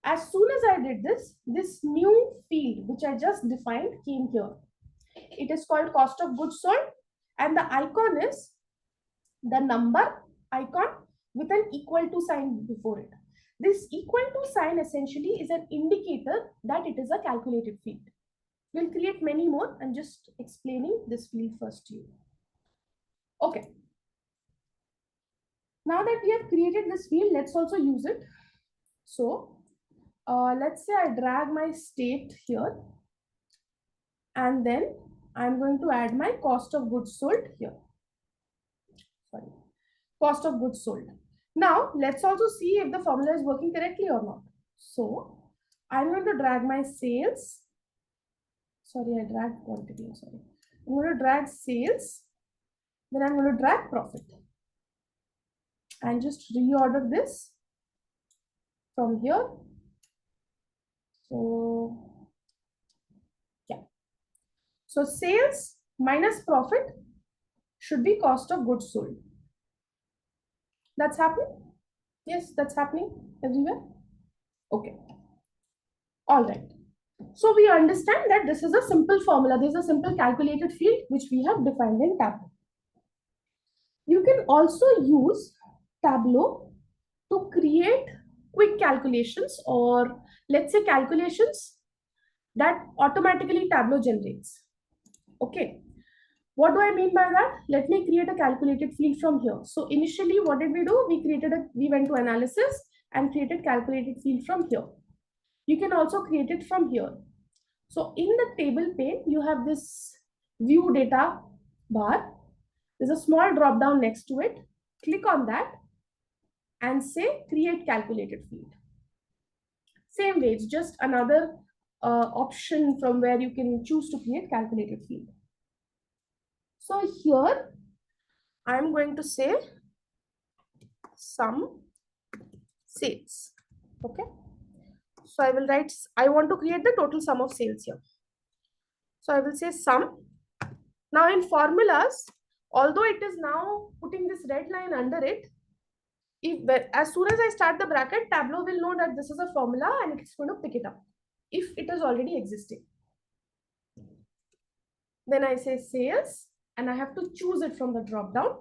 As soon as I did this, this new field, which I just defined, came here. It is called cost of goods sold, and the icon is the number icon with an equal to sign before it. This equal to sign essentially is an indicator that it is a calculated field. We'll create many more. I'm just explaining this field first to you. Okay. Now that we have created this field, let's also use it. So let's say I drag my state here, and then I'm going to add my cost of goods sold here. Sorry, cost of goods sold. Now let's also see if the formula is working correctly or not. So I'm going to drag my sales. Sorry, I dragged quantity. Sorry. I'm going to drag sales, then I'm going to drag profit and just reorder this from here. So yeah, so sales minus profit should be cost of goods sold. That's happening? Yes, that's happening everywhere. Okay, all right. So we understand that this is a simple formula. There's a simple calculated field which we have defined in Tableau. You can also use Tableau to create quick calculations, or let's say calculations that automatically Tableau generates. Okay. What do I mean by that? Let me create a calculated field from here. So initially, what did we do? We went to analysis and created calculated field from here. You can also create it from here. So in the table pane, you have this view data bar. There's a small drop down next to it. Click on that and say create calculated field. Same way, it's just another option from where you can choose to create calculated field. So here I'm going to say sum sales. Okay. So I will write, I want to create the total sum of sales here. So I will say sum. Now in formulas, although it is now putting this red line under it, as soon as I start the bracket, Tableau will know that this is a formula and it's going to pick it up if it is already existing. Then I say sales and I have to choose it from the drop down.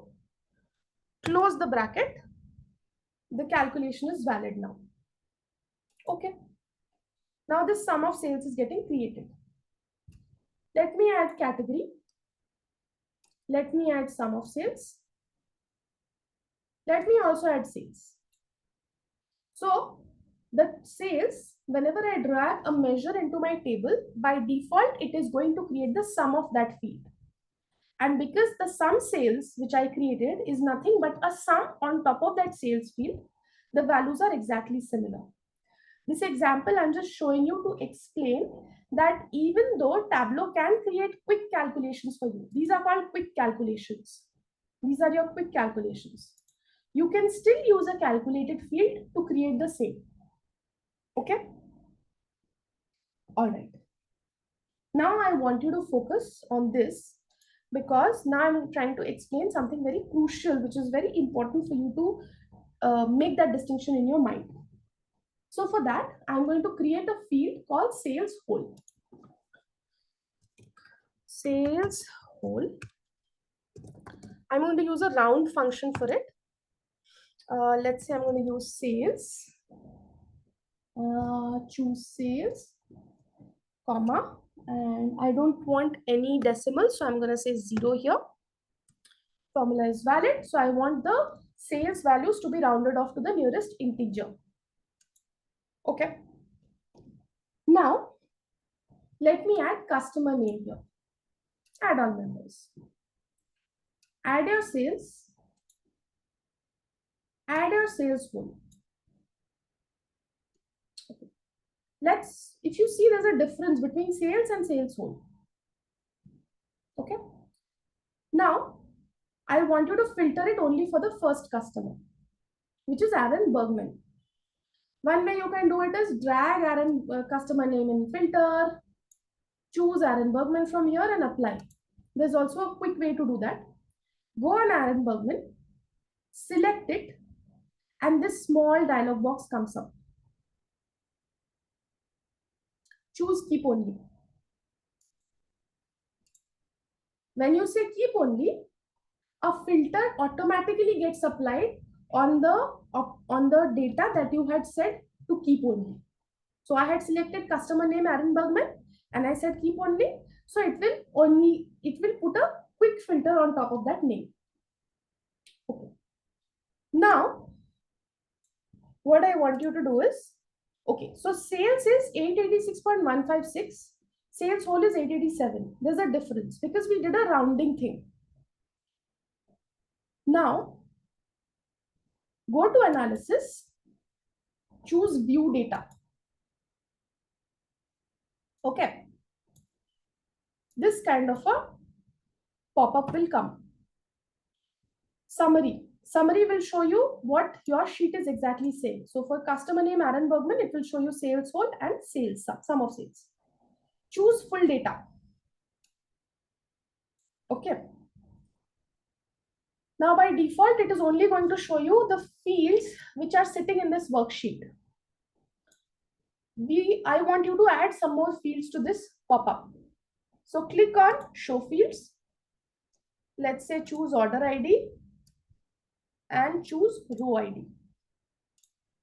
Close the bracket. The calculation is valid now. Okay. Now this sum of sales is getting created. Let me add category. Let me add sum of sales. Let me also add sales. So the sales, whenever I drag a measure into my table, by default, it is going to create the sum of that field. And because the sum sales, which I created, is nothing but a sum on top of that sales field, the values are exactly similar. This example, I'm just showing you to explain that even though Tableau can create quick calculations for you, these are called quick calculations. These are your quick calculations. You can still use a calculated field to create the same. Okay? All right. Now I want you to focus on this because now I'm trying to explain something very crucial, which is very important for you to make that distinction in your mind. So for that, I'm going to create a field called sales whole. Sales whole. I'm going to use a round function for it. Let's say I'm going to use sales. Choose sales, comma, and I don't want any decimal, so I'm going to say 0 here. Formula is valid, so I want the sales values to be rounded off to the nearest integer. Okay. Now, let me add customer name here. Add all members. Add your sales. Add your sales whole. If you see, there's a difference between sales and sales whole. Okay. Now, I want you to filter it only for the first customer, which is Aaron Bergman. One way you can do it is drag Aaron customer name in filter, choose Aaron Bergman from here and apply. There's also a quick way to do that. Go on Aaron Bergman, select it, and this small dialog box comes up. Choose keep only. When you say keep only, a filter automatically gets applied on the data that you had said to keep only. So I had selected customer name Aaron Bergman and I said keep only. So it will put a quick filter on top of that name. Okay. Now, what I want you to do is, okay, so sales is 886.156. Sales whole is 887. There's a difference because we did a rounding thing. Now, go to analysis, choose view data. Okay. This kind of a pop-up will come. Summary. Summary will show you what your sheet is exactly saying. So for customer name Aaron Bergman, it will show you sales whole and sales sum of sales. Choose full data. Okay. Now by default, it is only going to show you the fields which are sitting in this worksheet. I want you to add some more fields to this pop-up. So click on show fields. Let's say choose order ID and choose row ID.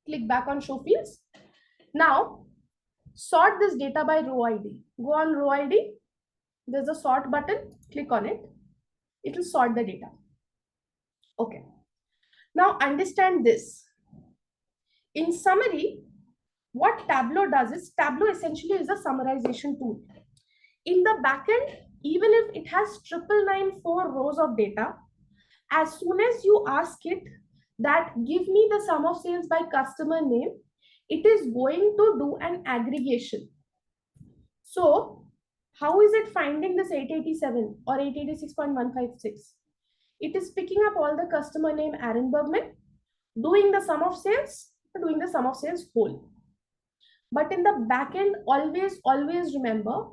Click back on show fields. Now sort this data by row ID. Go on row ID. There's a sort button. Click on it. It will sort the data. Okay. Now understand this. In summary, what Tableau does is Tableau essentially is a summarization tool. In the backend, even if it has 994 rows of data, as soon as you ask it that give me the sum of sales by customer name, it is going to do an aggregation. So how is it finding this 887 or 886.156? It is picking up all the customer name Aaron Bergman, doing the sum of sales, doing the sum of sales whole. But in the backend, always remember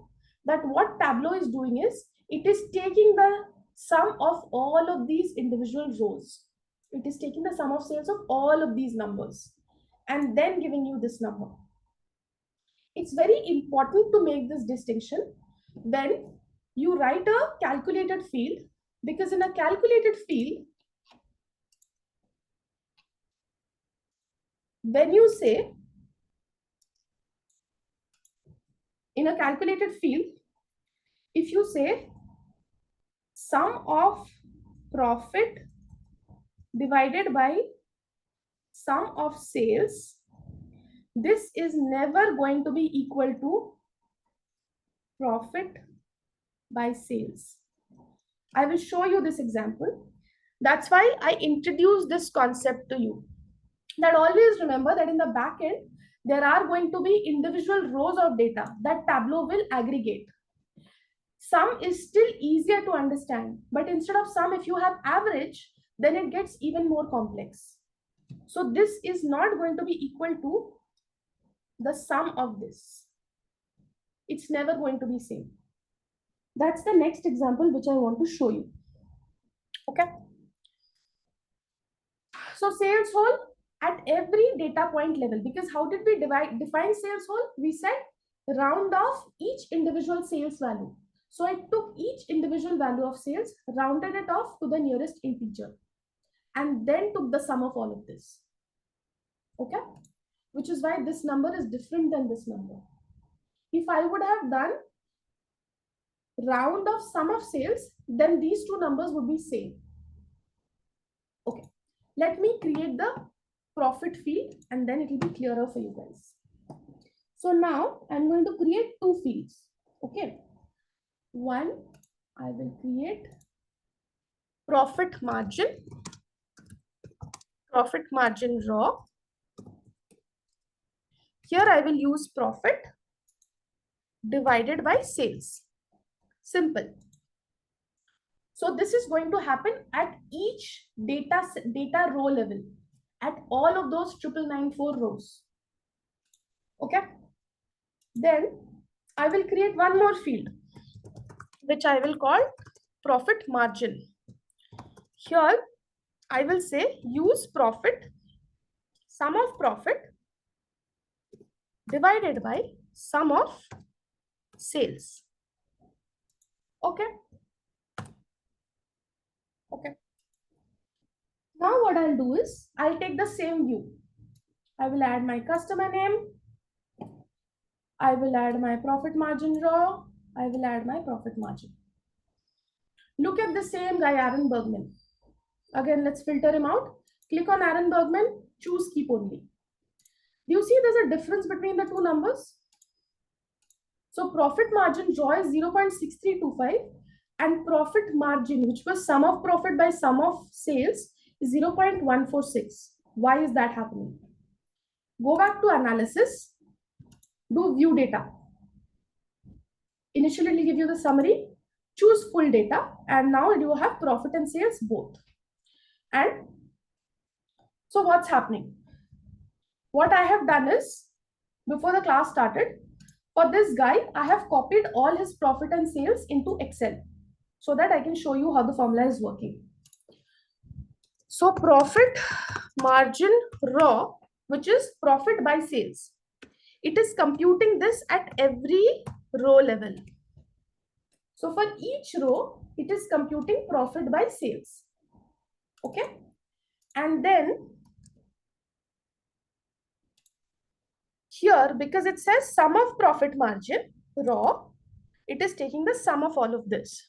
that what Tableau is doing is, it is taking the sum of all of these individual rows. It is taking the sum of sales of all of these numbers and then giving you this number. It's very important to make this distinction when you write a calculated field, because in a calculated field, when you say, in a calculated field, if you say sum of profit divided by sum of sales, this is never going to be equal to profit by sales. I will show you this example. That's why I introduced this concept to you. That always remember that in the back end, there are going to be individual rows of data that Tableau will aggregate. Sum is still easier to understand, but instead of sum, if you have average, then it gets even more complex. So this is not going to be equal to the sum of this. It's never going to be same. That's the next example which I want to show you. Okay. So sales whole at every data point level, because how did we define sales whole? We said round off each individual sales value. So I took each individual value of sales, rounded it off to the nearest integer, and then took the sum of all of this. Okay, which is why this number is different than this number. If I would have done round of sum of sales, then these two numbers would be same. Okay, let me create the profit field and then it will be clearer for you guys. So now I'm going to create two fields. Okay, one, I will create profit margin raw. Here I will use profit divided by sales. Simple. So this is going to happen at each data row level, at all of those 994 rows. Okay. Then I will create one more field, which I will call profit margin. Here I will say use profit, sum of profit divided by sum of sales. Okay. Okay. Now what I'll do is I'll take the same view. I will add my customer name. I will add my profit margin raw. I will add my profit margin. Look at the same guy, Aaron Bergman. Again, let's filter him out. Click on Aaron Bergman, choose keep only. Do you see there's a difference between the two numbers? So profit margin raw is 0.6325 and profit margin, which was sum of profit by sum of sales, is 0.146. Why is that happening? Go back to analysis, do view data. Initially, it will give you the summary. choose full data, and now you have profit and sales both. And so what's happening? What I have done is, before the class started, for this guy, I have copied all his profit and sales into Excel so that I can show you how the formula is working. So profit margin raw, which is profit by sales, it is computing this at every row level. So for each row, it is computing profit by sales. Okay. And then here, because it says sum of profit margin raw, it is taking the sum of all of this.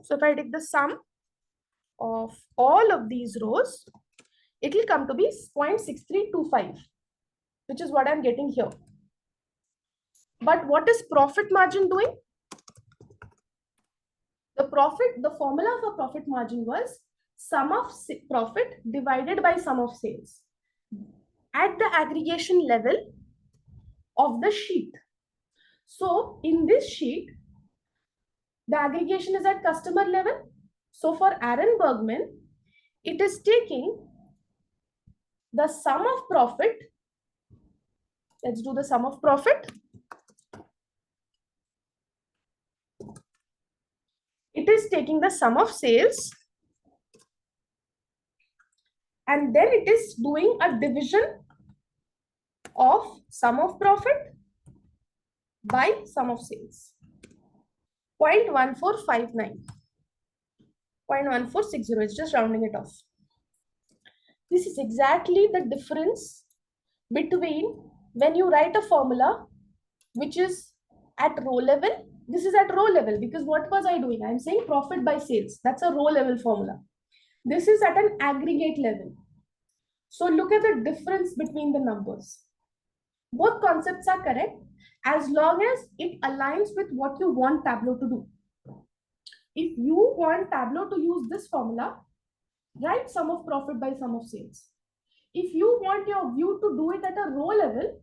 So if I take the sum of all of these rows, it will come to be 0.6325, which is what I'm getting here. But what is profit margin doing? The formula for profit margin was sum of profit divided by sum of sales at the aggregation level of the sheet. So in this sheet, the aggregation is at customer level. So for Aaron Bergman, it is taking the sum of profit. Let's do the sum of profit. It is taking the sum of sales, and then it is doing a division of sum of profit by sum of sales. 0.1459. 0.1460, it's just rounding it off. This is exactly the difference between when you write a formula which is at row level. This is at row level because what was I doing? I'm saying profit by sales. That's a row level formula. This is at an aggregate level. So look at the difference between the numbers. Both concepts are correct as long as it aligns with what you want Tableau to do. If you want Tableau to use this formula, write sum of profit by sum of sales. If you want your view to do it at a row level,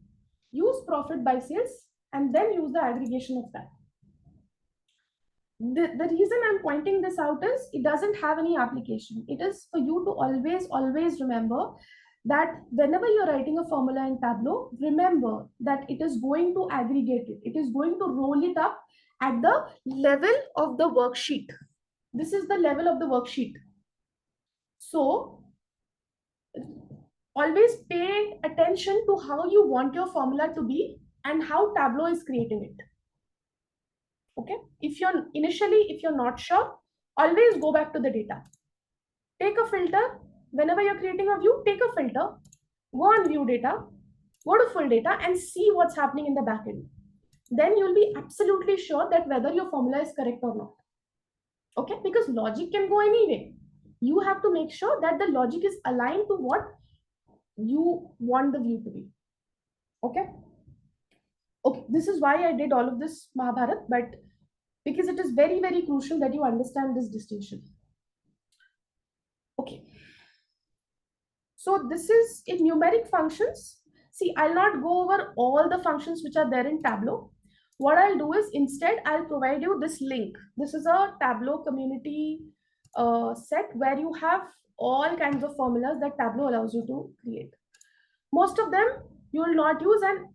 use profit by sales and then use the aggregation of that. The reason I'm pointing this out is it doesn't have any application. It is for you to always remember that whenever you're writing a formula in Tableau, remember that it is going to aggregate it. It is going to roll it up at the level of the worksheet. This is the level of the worksheet. So always pay attention to how you want your formula to be and how Tableau is creating it. Okay, if you're not sure, always go back to the data. Take a filter. Whenever you're creating a view, take a filter, go on view data, go to full data and see what's happening in the backend. Then you'll be absolutely sure that whether your formula is correct or not. Okay, because logic can go anyway. You have to make sure that the logic is aligned to what you want the view to be. Okay. Okay, this is why I did all of this Mahabharat, but because it is very, very crucial that you understand this distinction. Okay. So this is in numeric functions. See, I'll not go over all the functions which are there in Tableau. What I'll do is instead I'll provide you this link. This is a Tableau community set where you have all kinds of formulas that Tableau allows you to create. Most of them you will not use, and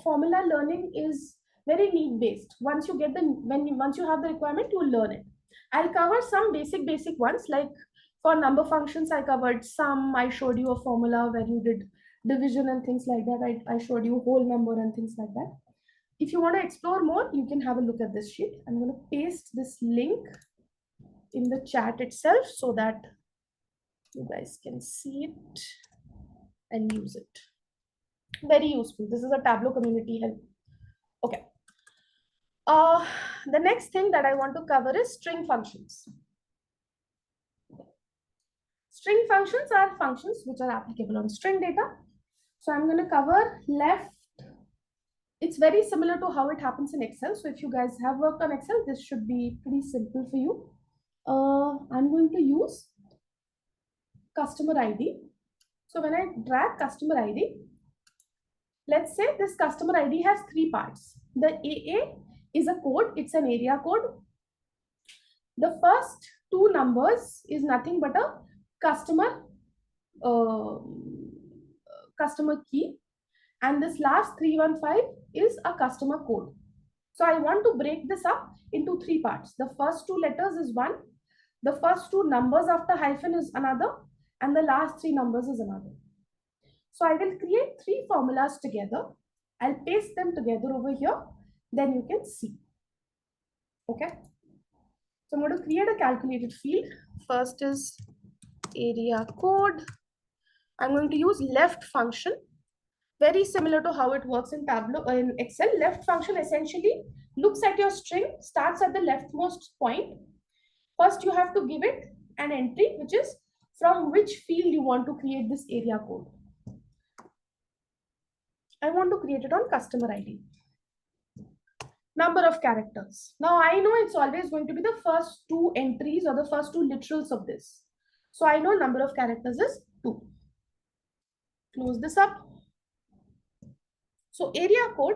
formula learning is very need based. Once you get once you have the requirement, you will learn it. I'll cover some basic ones, like for number functions I covered sum. I showed you a formula where you did division and things like that. I showed you whole number and things like that. If you want to explore more, you can have a look at this sheet. I'm going to paste this link in the chat itself so that you guys can see it and use it. Very useful. This is a Tableau community help. Okay. The next thing that I want to cover is string functions. String functions are functions which are applicable on string data. So I'm going to cover left. It's very similar to how it happens in Excel. So if you guys have worked on Excel, this should be pretty simple for you. I'm going to use customer ID. So when I drag customer ID, let's say this customer ID has three parts. The AA is a code. It's an area code. The first two numbers is nothing but a customer uh, customer key, and this last 315 is a customer code. So I want to break this up into three parts. The first two letters is one, the first two numbers after hyphen is another, and the last three numbers is another. So I will create three formulas together. I'll paste them together over here. Then you can see. Okay. So I'm going to create a calculated field. First is area code. I'm going to use left function. Very similar to how it works in Tableau or in Excel. Left function essentially looks at your string, starts at the leftmost point. First, you have to give it an entry, which is from which field you want to create this area code. I want to create it on customer ID. Number of characters. Now I know it's always going to be the first two entries or the first two literals of this. So I know number of characters is 2. Close this up. So area code,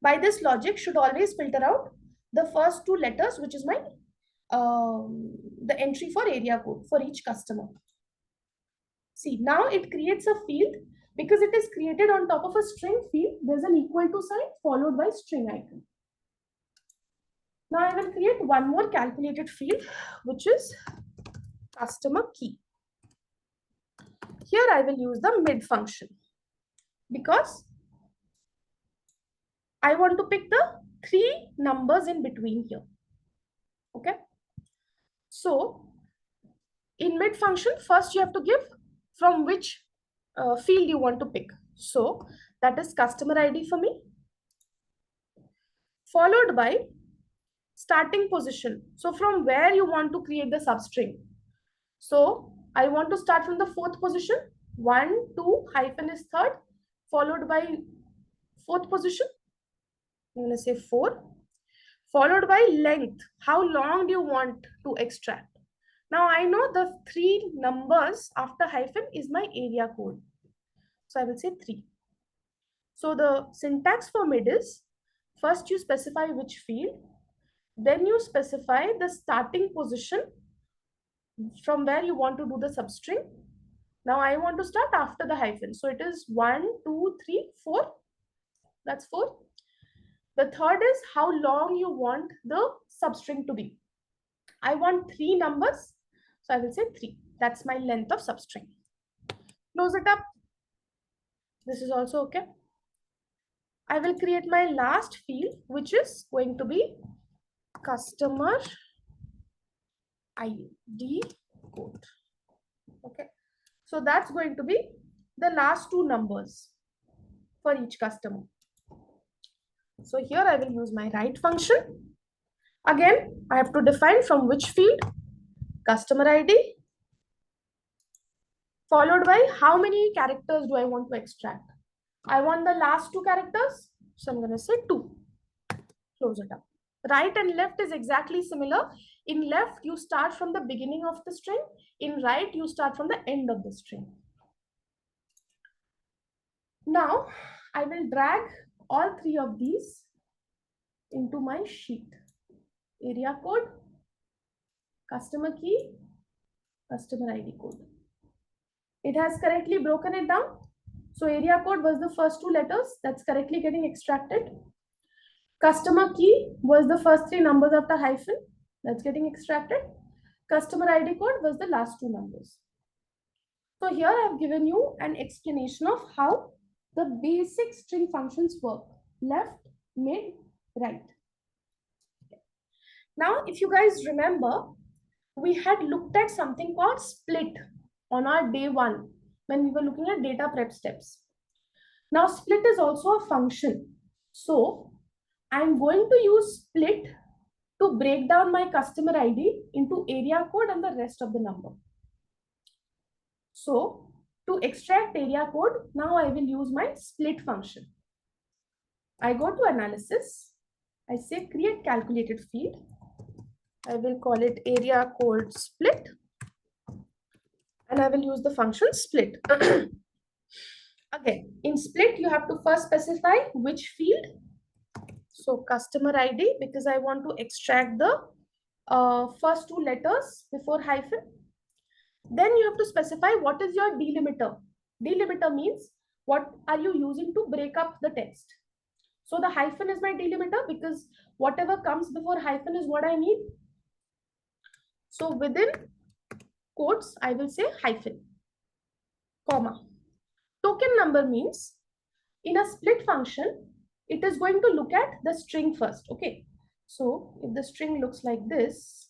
by this logic, should always filter out the first two letters, which is my the entry for area code for each customer. See, now it creates a field because it is created on top of a string field. There's an equal to sign followed by string icon. Now I will create one more calculated field, which is customer key. Here I will use the mid function because I want to pick the three numbers in between here. Okay. So in mid function, first you have to give from which field you want to pick. So that is customer ID for me, followed by starting position. So from where you want to create the substring. So I want to start from the fourth position. 1, 2, hyphen is third, followed by fourth position. I'm going to say 4, followed by length. How long do you want to extract? Now I know the three numbers after hyphen is my area code. So I will say 3. So the syntax for mid is, first you specify which field, then you specify the starting position from where you want to do the substring. Now I want to start after the hyphen. So it is 1, 2, 3, 4. That's 4. The third is how long you want the substring to be. I want 3 numbers. So I will say 3. That's my length of substring. Close it up. This is also okay. I will create my last field, which is going to be customer ID code. Okay. So that's going to be the last two numbers for each customer. So here I will use my write function. Again, I have to define from which field, customer ID, followed by how many characters do I want to extract. I want the last 2 characters. So I'm going to say 2. Close it up. Right and left is exactly similar. In left, you start from the beginning of the string. In right, you start from the end of the string. Now, I will drag all 3 of these into my sheet. Area code, customer key, customer ID code. It has correctly broken it down. So area code was the first 2 letters. That's correctly getting extracted. Customer key was the first 3 numbers after hyphen. That's getting extracted. Customer ID code was the last 2 numbers. So here I have given you an explanation of how the basic string functions work. Left, mid, right. Now, if you guys remember, we had looked at something called split on our day 1 when we were looking at data prep steps. Now, split is also a function. So, I'm going to use split to break down my customer ID into area code and the rest of the number. So, to extract area code, now I will use my split function. I go to analysis. I say create calculated field. I will call it area code split. And I will use the function split. Again, in split, you have to first specify which field. So customer ID, because I want to extract the first two letters before hyphen. Then you have to specify what is your delimiter. Delimiter means what are you using to break up the text. So the hyphen is my delimiter because whatever comes before hyphen is what I need. So within quotes, I will say hyphen, comma. Token number means in a split function, it is going to look at the string first. Okay. So if the string looks like this,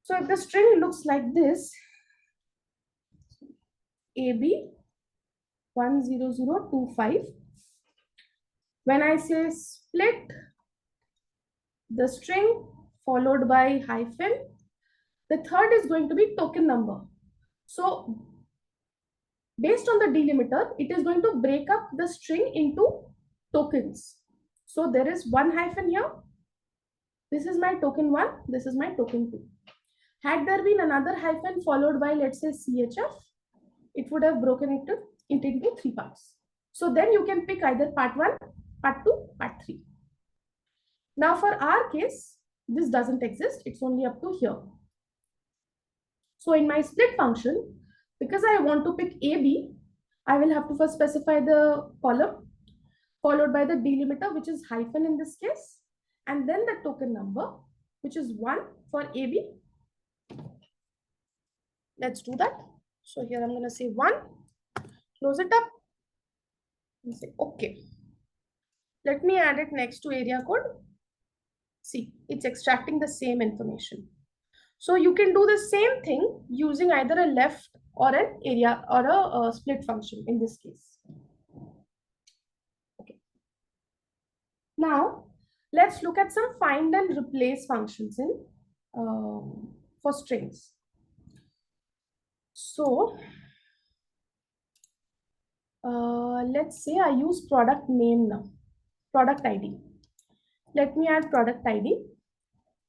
so if the string looks like this, AB 10025, when I say split the string followed by hyphen, the third is going to be token number. So based on the delimiter, it is going to break up the string into tokens. So there is one hyphen here. This is my token 1. This is my token 2. Had there been another hyphen followed by, let's say, CHF, it would have broken it into 3 parts. So then you can pick either part 1, part 2, part 3. Now for our case, this doesn't exist. It's only up to here. So in my split function, because I want to pick AB, I will have to first specify the column followed by the delimiter, which is hyphen in this case, and then the token number, which is 1 for AB. Let's do that. So here I'm going to say 1, close it up, and say OK. Let me add it next to area code. See, it's extracting the same information. So you can do the same thing using either a left or an area or a split function in this case. Okay. Now, let's look at some find and replace functions in for strings. So, let's say I use product name now, product ID. Let me add product ID.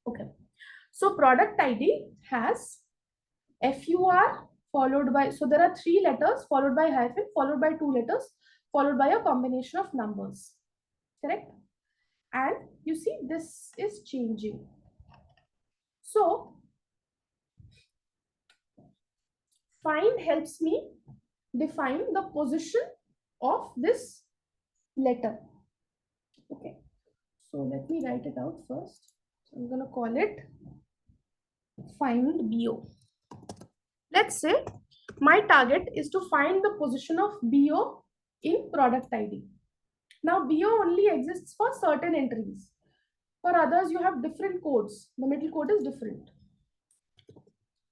Okay. So product ID has FUR followed by, so there are 3 letters followed by hyphen, followed by 2 letters, followed by a combination of numbers. Correct? And you see this is changing. So find helps me define the position of this letter. Okay. So let me write it out first. So I'm going to call it find BO. Let's say my target is to find the position of BO in product ID. Now BO only exists for certain entries. For others, you have different codes. The middle code is different.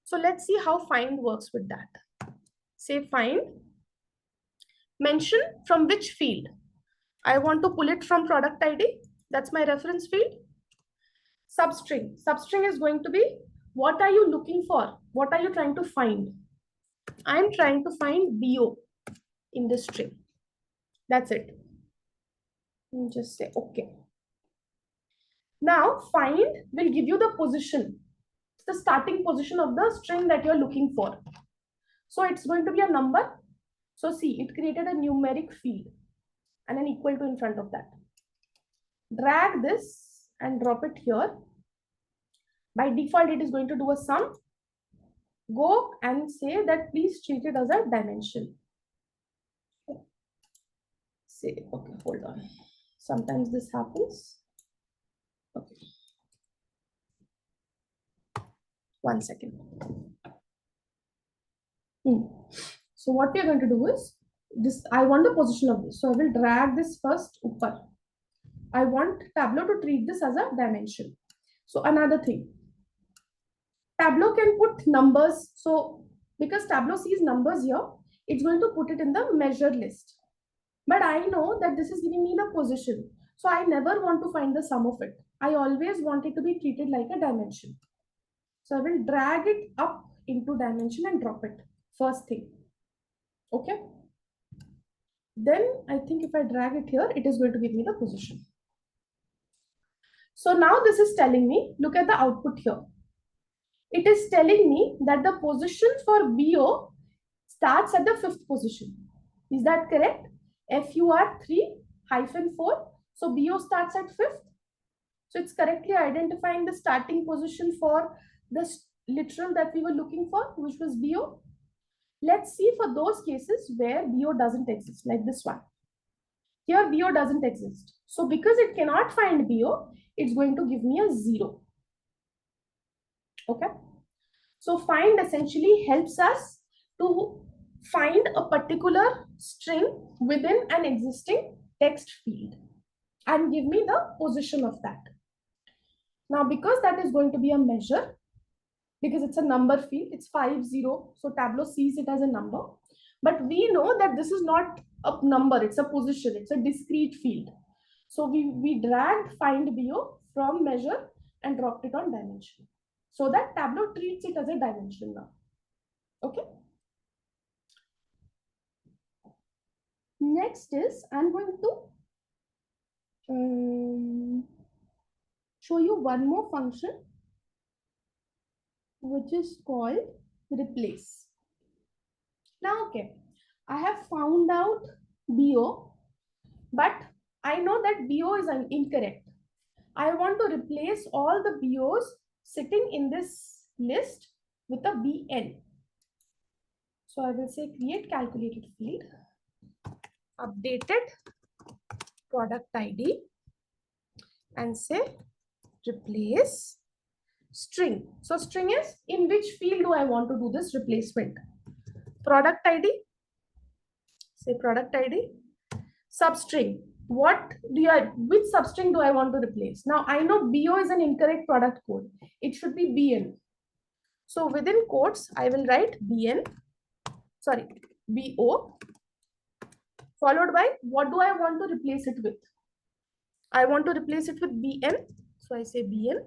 So let's see how find works with that. Say find, mention from which field. I want to pull it from product ID. That's my reference field. Substring. Substring is going to be what are you looking for? What are you trying to find? I'm trying to find BO in this string. That's it. And just say OK. Now find will give you the position. It's the starting position of the string that you're looking for. So it's going to be a number. So see, it created a numeric field and an equal to in front of that. Drag this and drop it here. By default, it is going to do a sum. Go and say that please treat it as a dimension. Say, okay, hold on. Sometimes this happens. Okay. 1 second. So what we are going to do is this. I want the position of this. So I will drag this first upper. I want Tableau to treat this as a dimension. So another thing. Tableau can put numbers. So because Tableau sees numbers here, it's going to put it in the measure list. But I know that this is giving me the position. So I never want to find the sum of it. I always want it to be treated like a dimension. So I will drag it up into dimension and drop it. First thing. Okay. Then I think if I drag it here, it is going to give me the position. So now this is telling me, look at the output here. It is telling me that the position for BO starts at the 5th position. Is that correct? FUR 3-4 So BO starts at 5th. So it's correctly identifying the starting position for the literal that we were looking for, which was BO. Let's see for those cases where BO doesn't exist, like this one. Here BO doesn't exist. So because it cannot find BO, it's going to give me a 0. Okay. So find essentially helps us to find a particular string within an existing text field and give me the position of that. Now, because that is going to be a measure, because it's a number field, it's 50. So Tableau sees it as a number. But we know that this is not a number, it's a position, it's a discrete field. So we dragged find BO from measure and dropped it on dimension. So that Tableau treats it as a dimension now. Okay. Next is I'm going to show you one more function which is called replace. Now, okay, I have found out BO, but I know that BO is incorrect. I want to replace all the BOs sitting in this list with a BN. So I will say create calculated field, updated product ID, and say replace string. So string is in which field do I want to do this replacement? Product ID, say product ID, substring. Which substring do I want to replace? Now I know BO is an incorrect product code. It should be BN. So within quotes, I will write BO, followed by what do I want to replace it with? I want to replace it with BN. So I say BN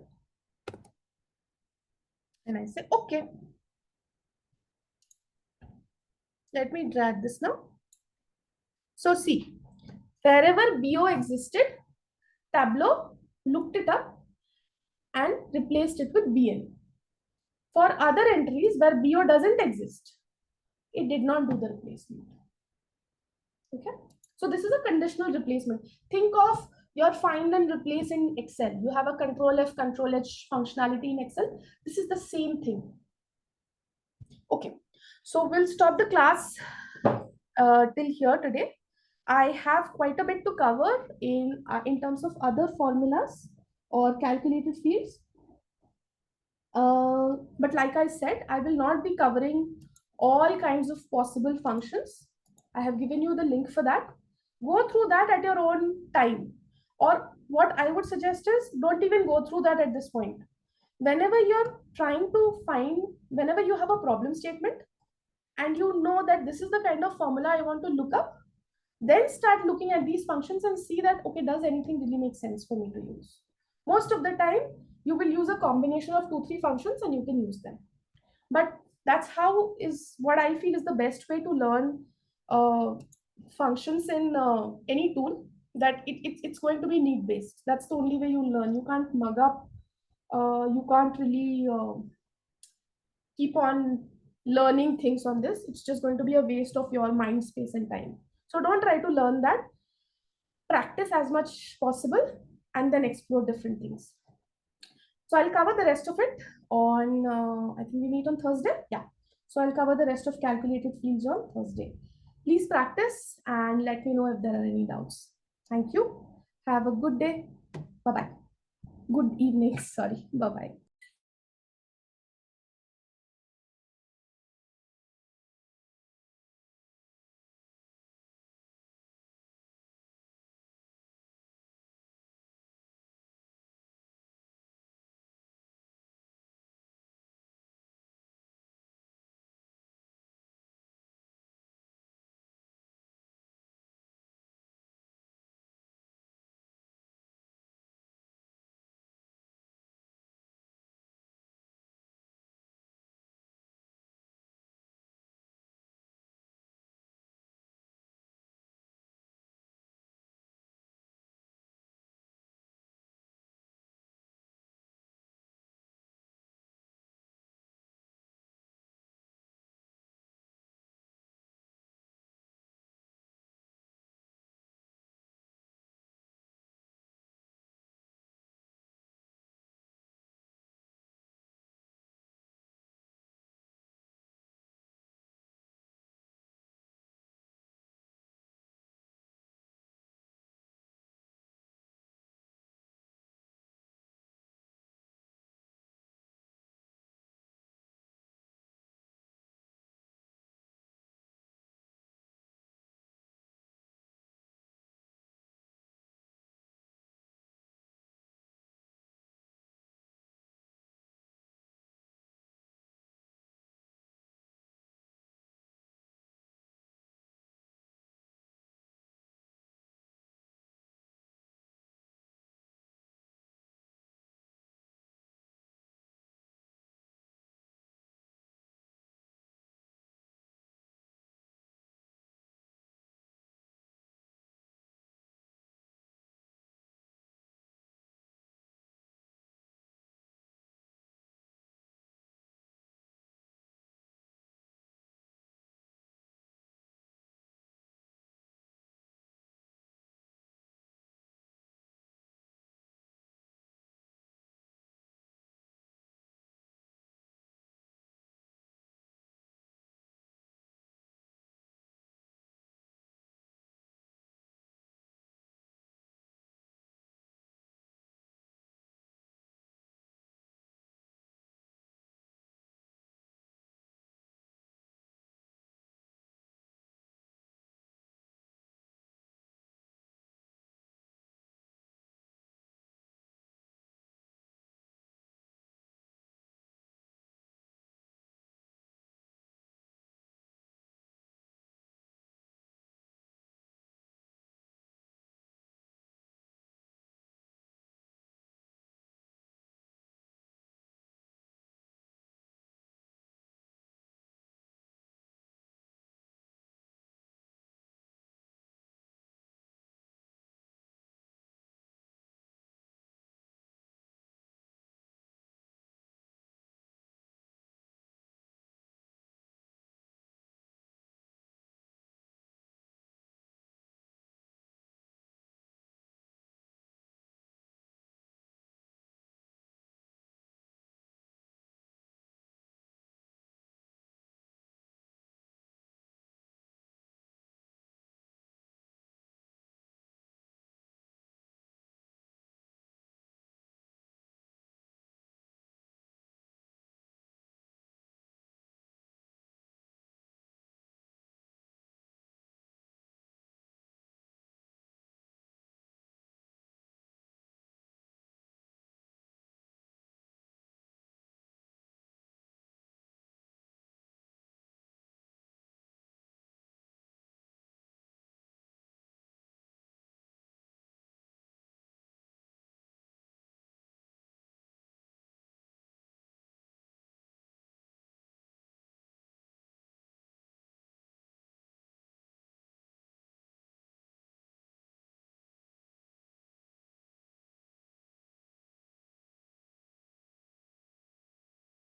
and I say okay. Let me drag this now. So see, wherever BO existed, Tableau looked it up and replaced it with BN. For other entries where BO doesn't exist, it did not do the replacement. Okay. So this is a conditional replacement. Think of your find and replace in Excel. You have a control F, control H functionality in Excel. This is the same thing. Okay. So we'll stop the class till here today. I have quite a bit to cover in terms of other formulas or calculated fields. But like I said, I will not be covering all kinds of possible functions. I have given you the link for that. Go through that at your own time. Or what I would suggest is don't even go through that at this point. Whenever you're trying to find, whenever you have a problem statement and you know that this is the kind of formula I want to look up, then start looking at these functions and see that, okay, does anything really make sense for me to use? Most of the time, you will use a combination of 2-3 functions and you can use them. But that's how is what I feel is the best way to learn functions in any tool, that it's going to be need based. That's the only way you learn. You can't mug up. You can't really keep on learning things on this. It's just going to be a waste of your mind space and time. So don't try to learn that. Practice as much possible and then explore different things. So I'll cover the rest of it on, I think we meet on Thursday. Yeah. So I'll cover the rest of calculated fields on Thursday. Please practice and let me know if there are any doubts. Thank you. Have a good day. Bye-bye. Good evening. Sorry. Bye-bye.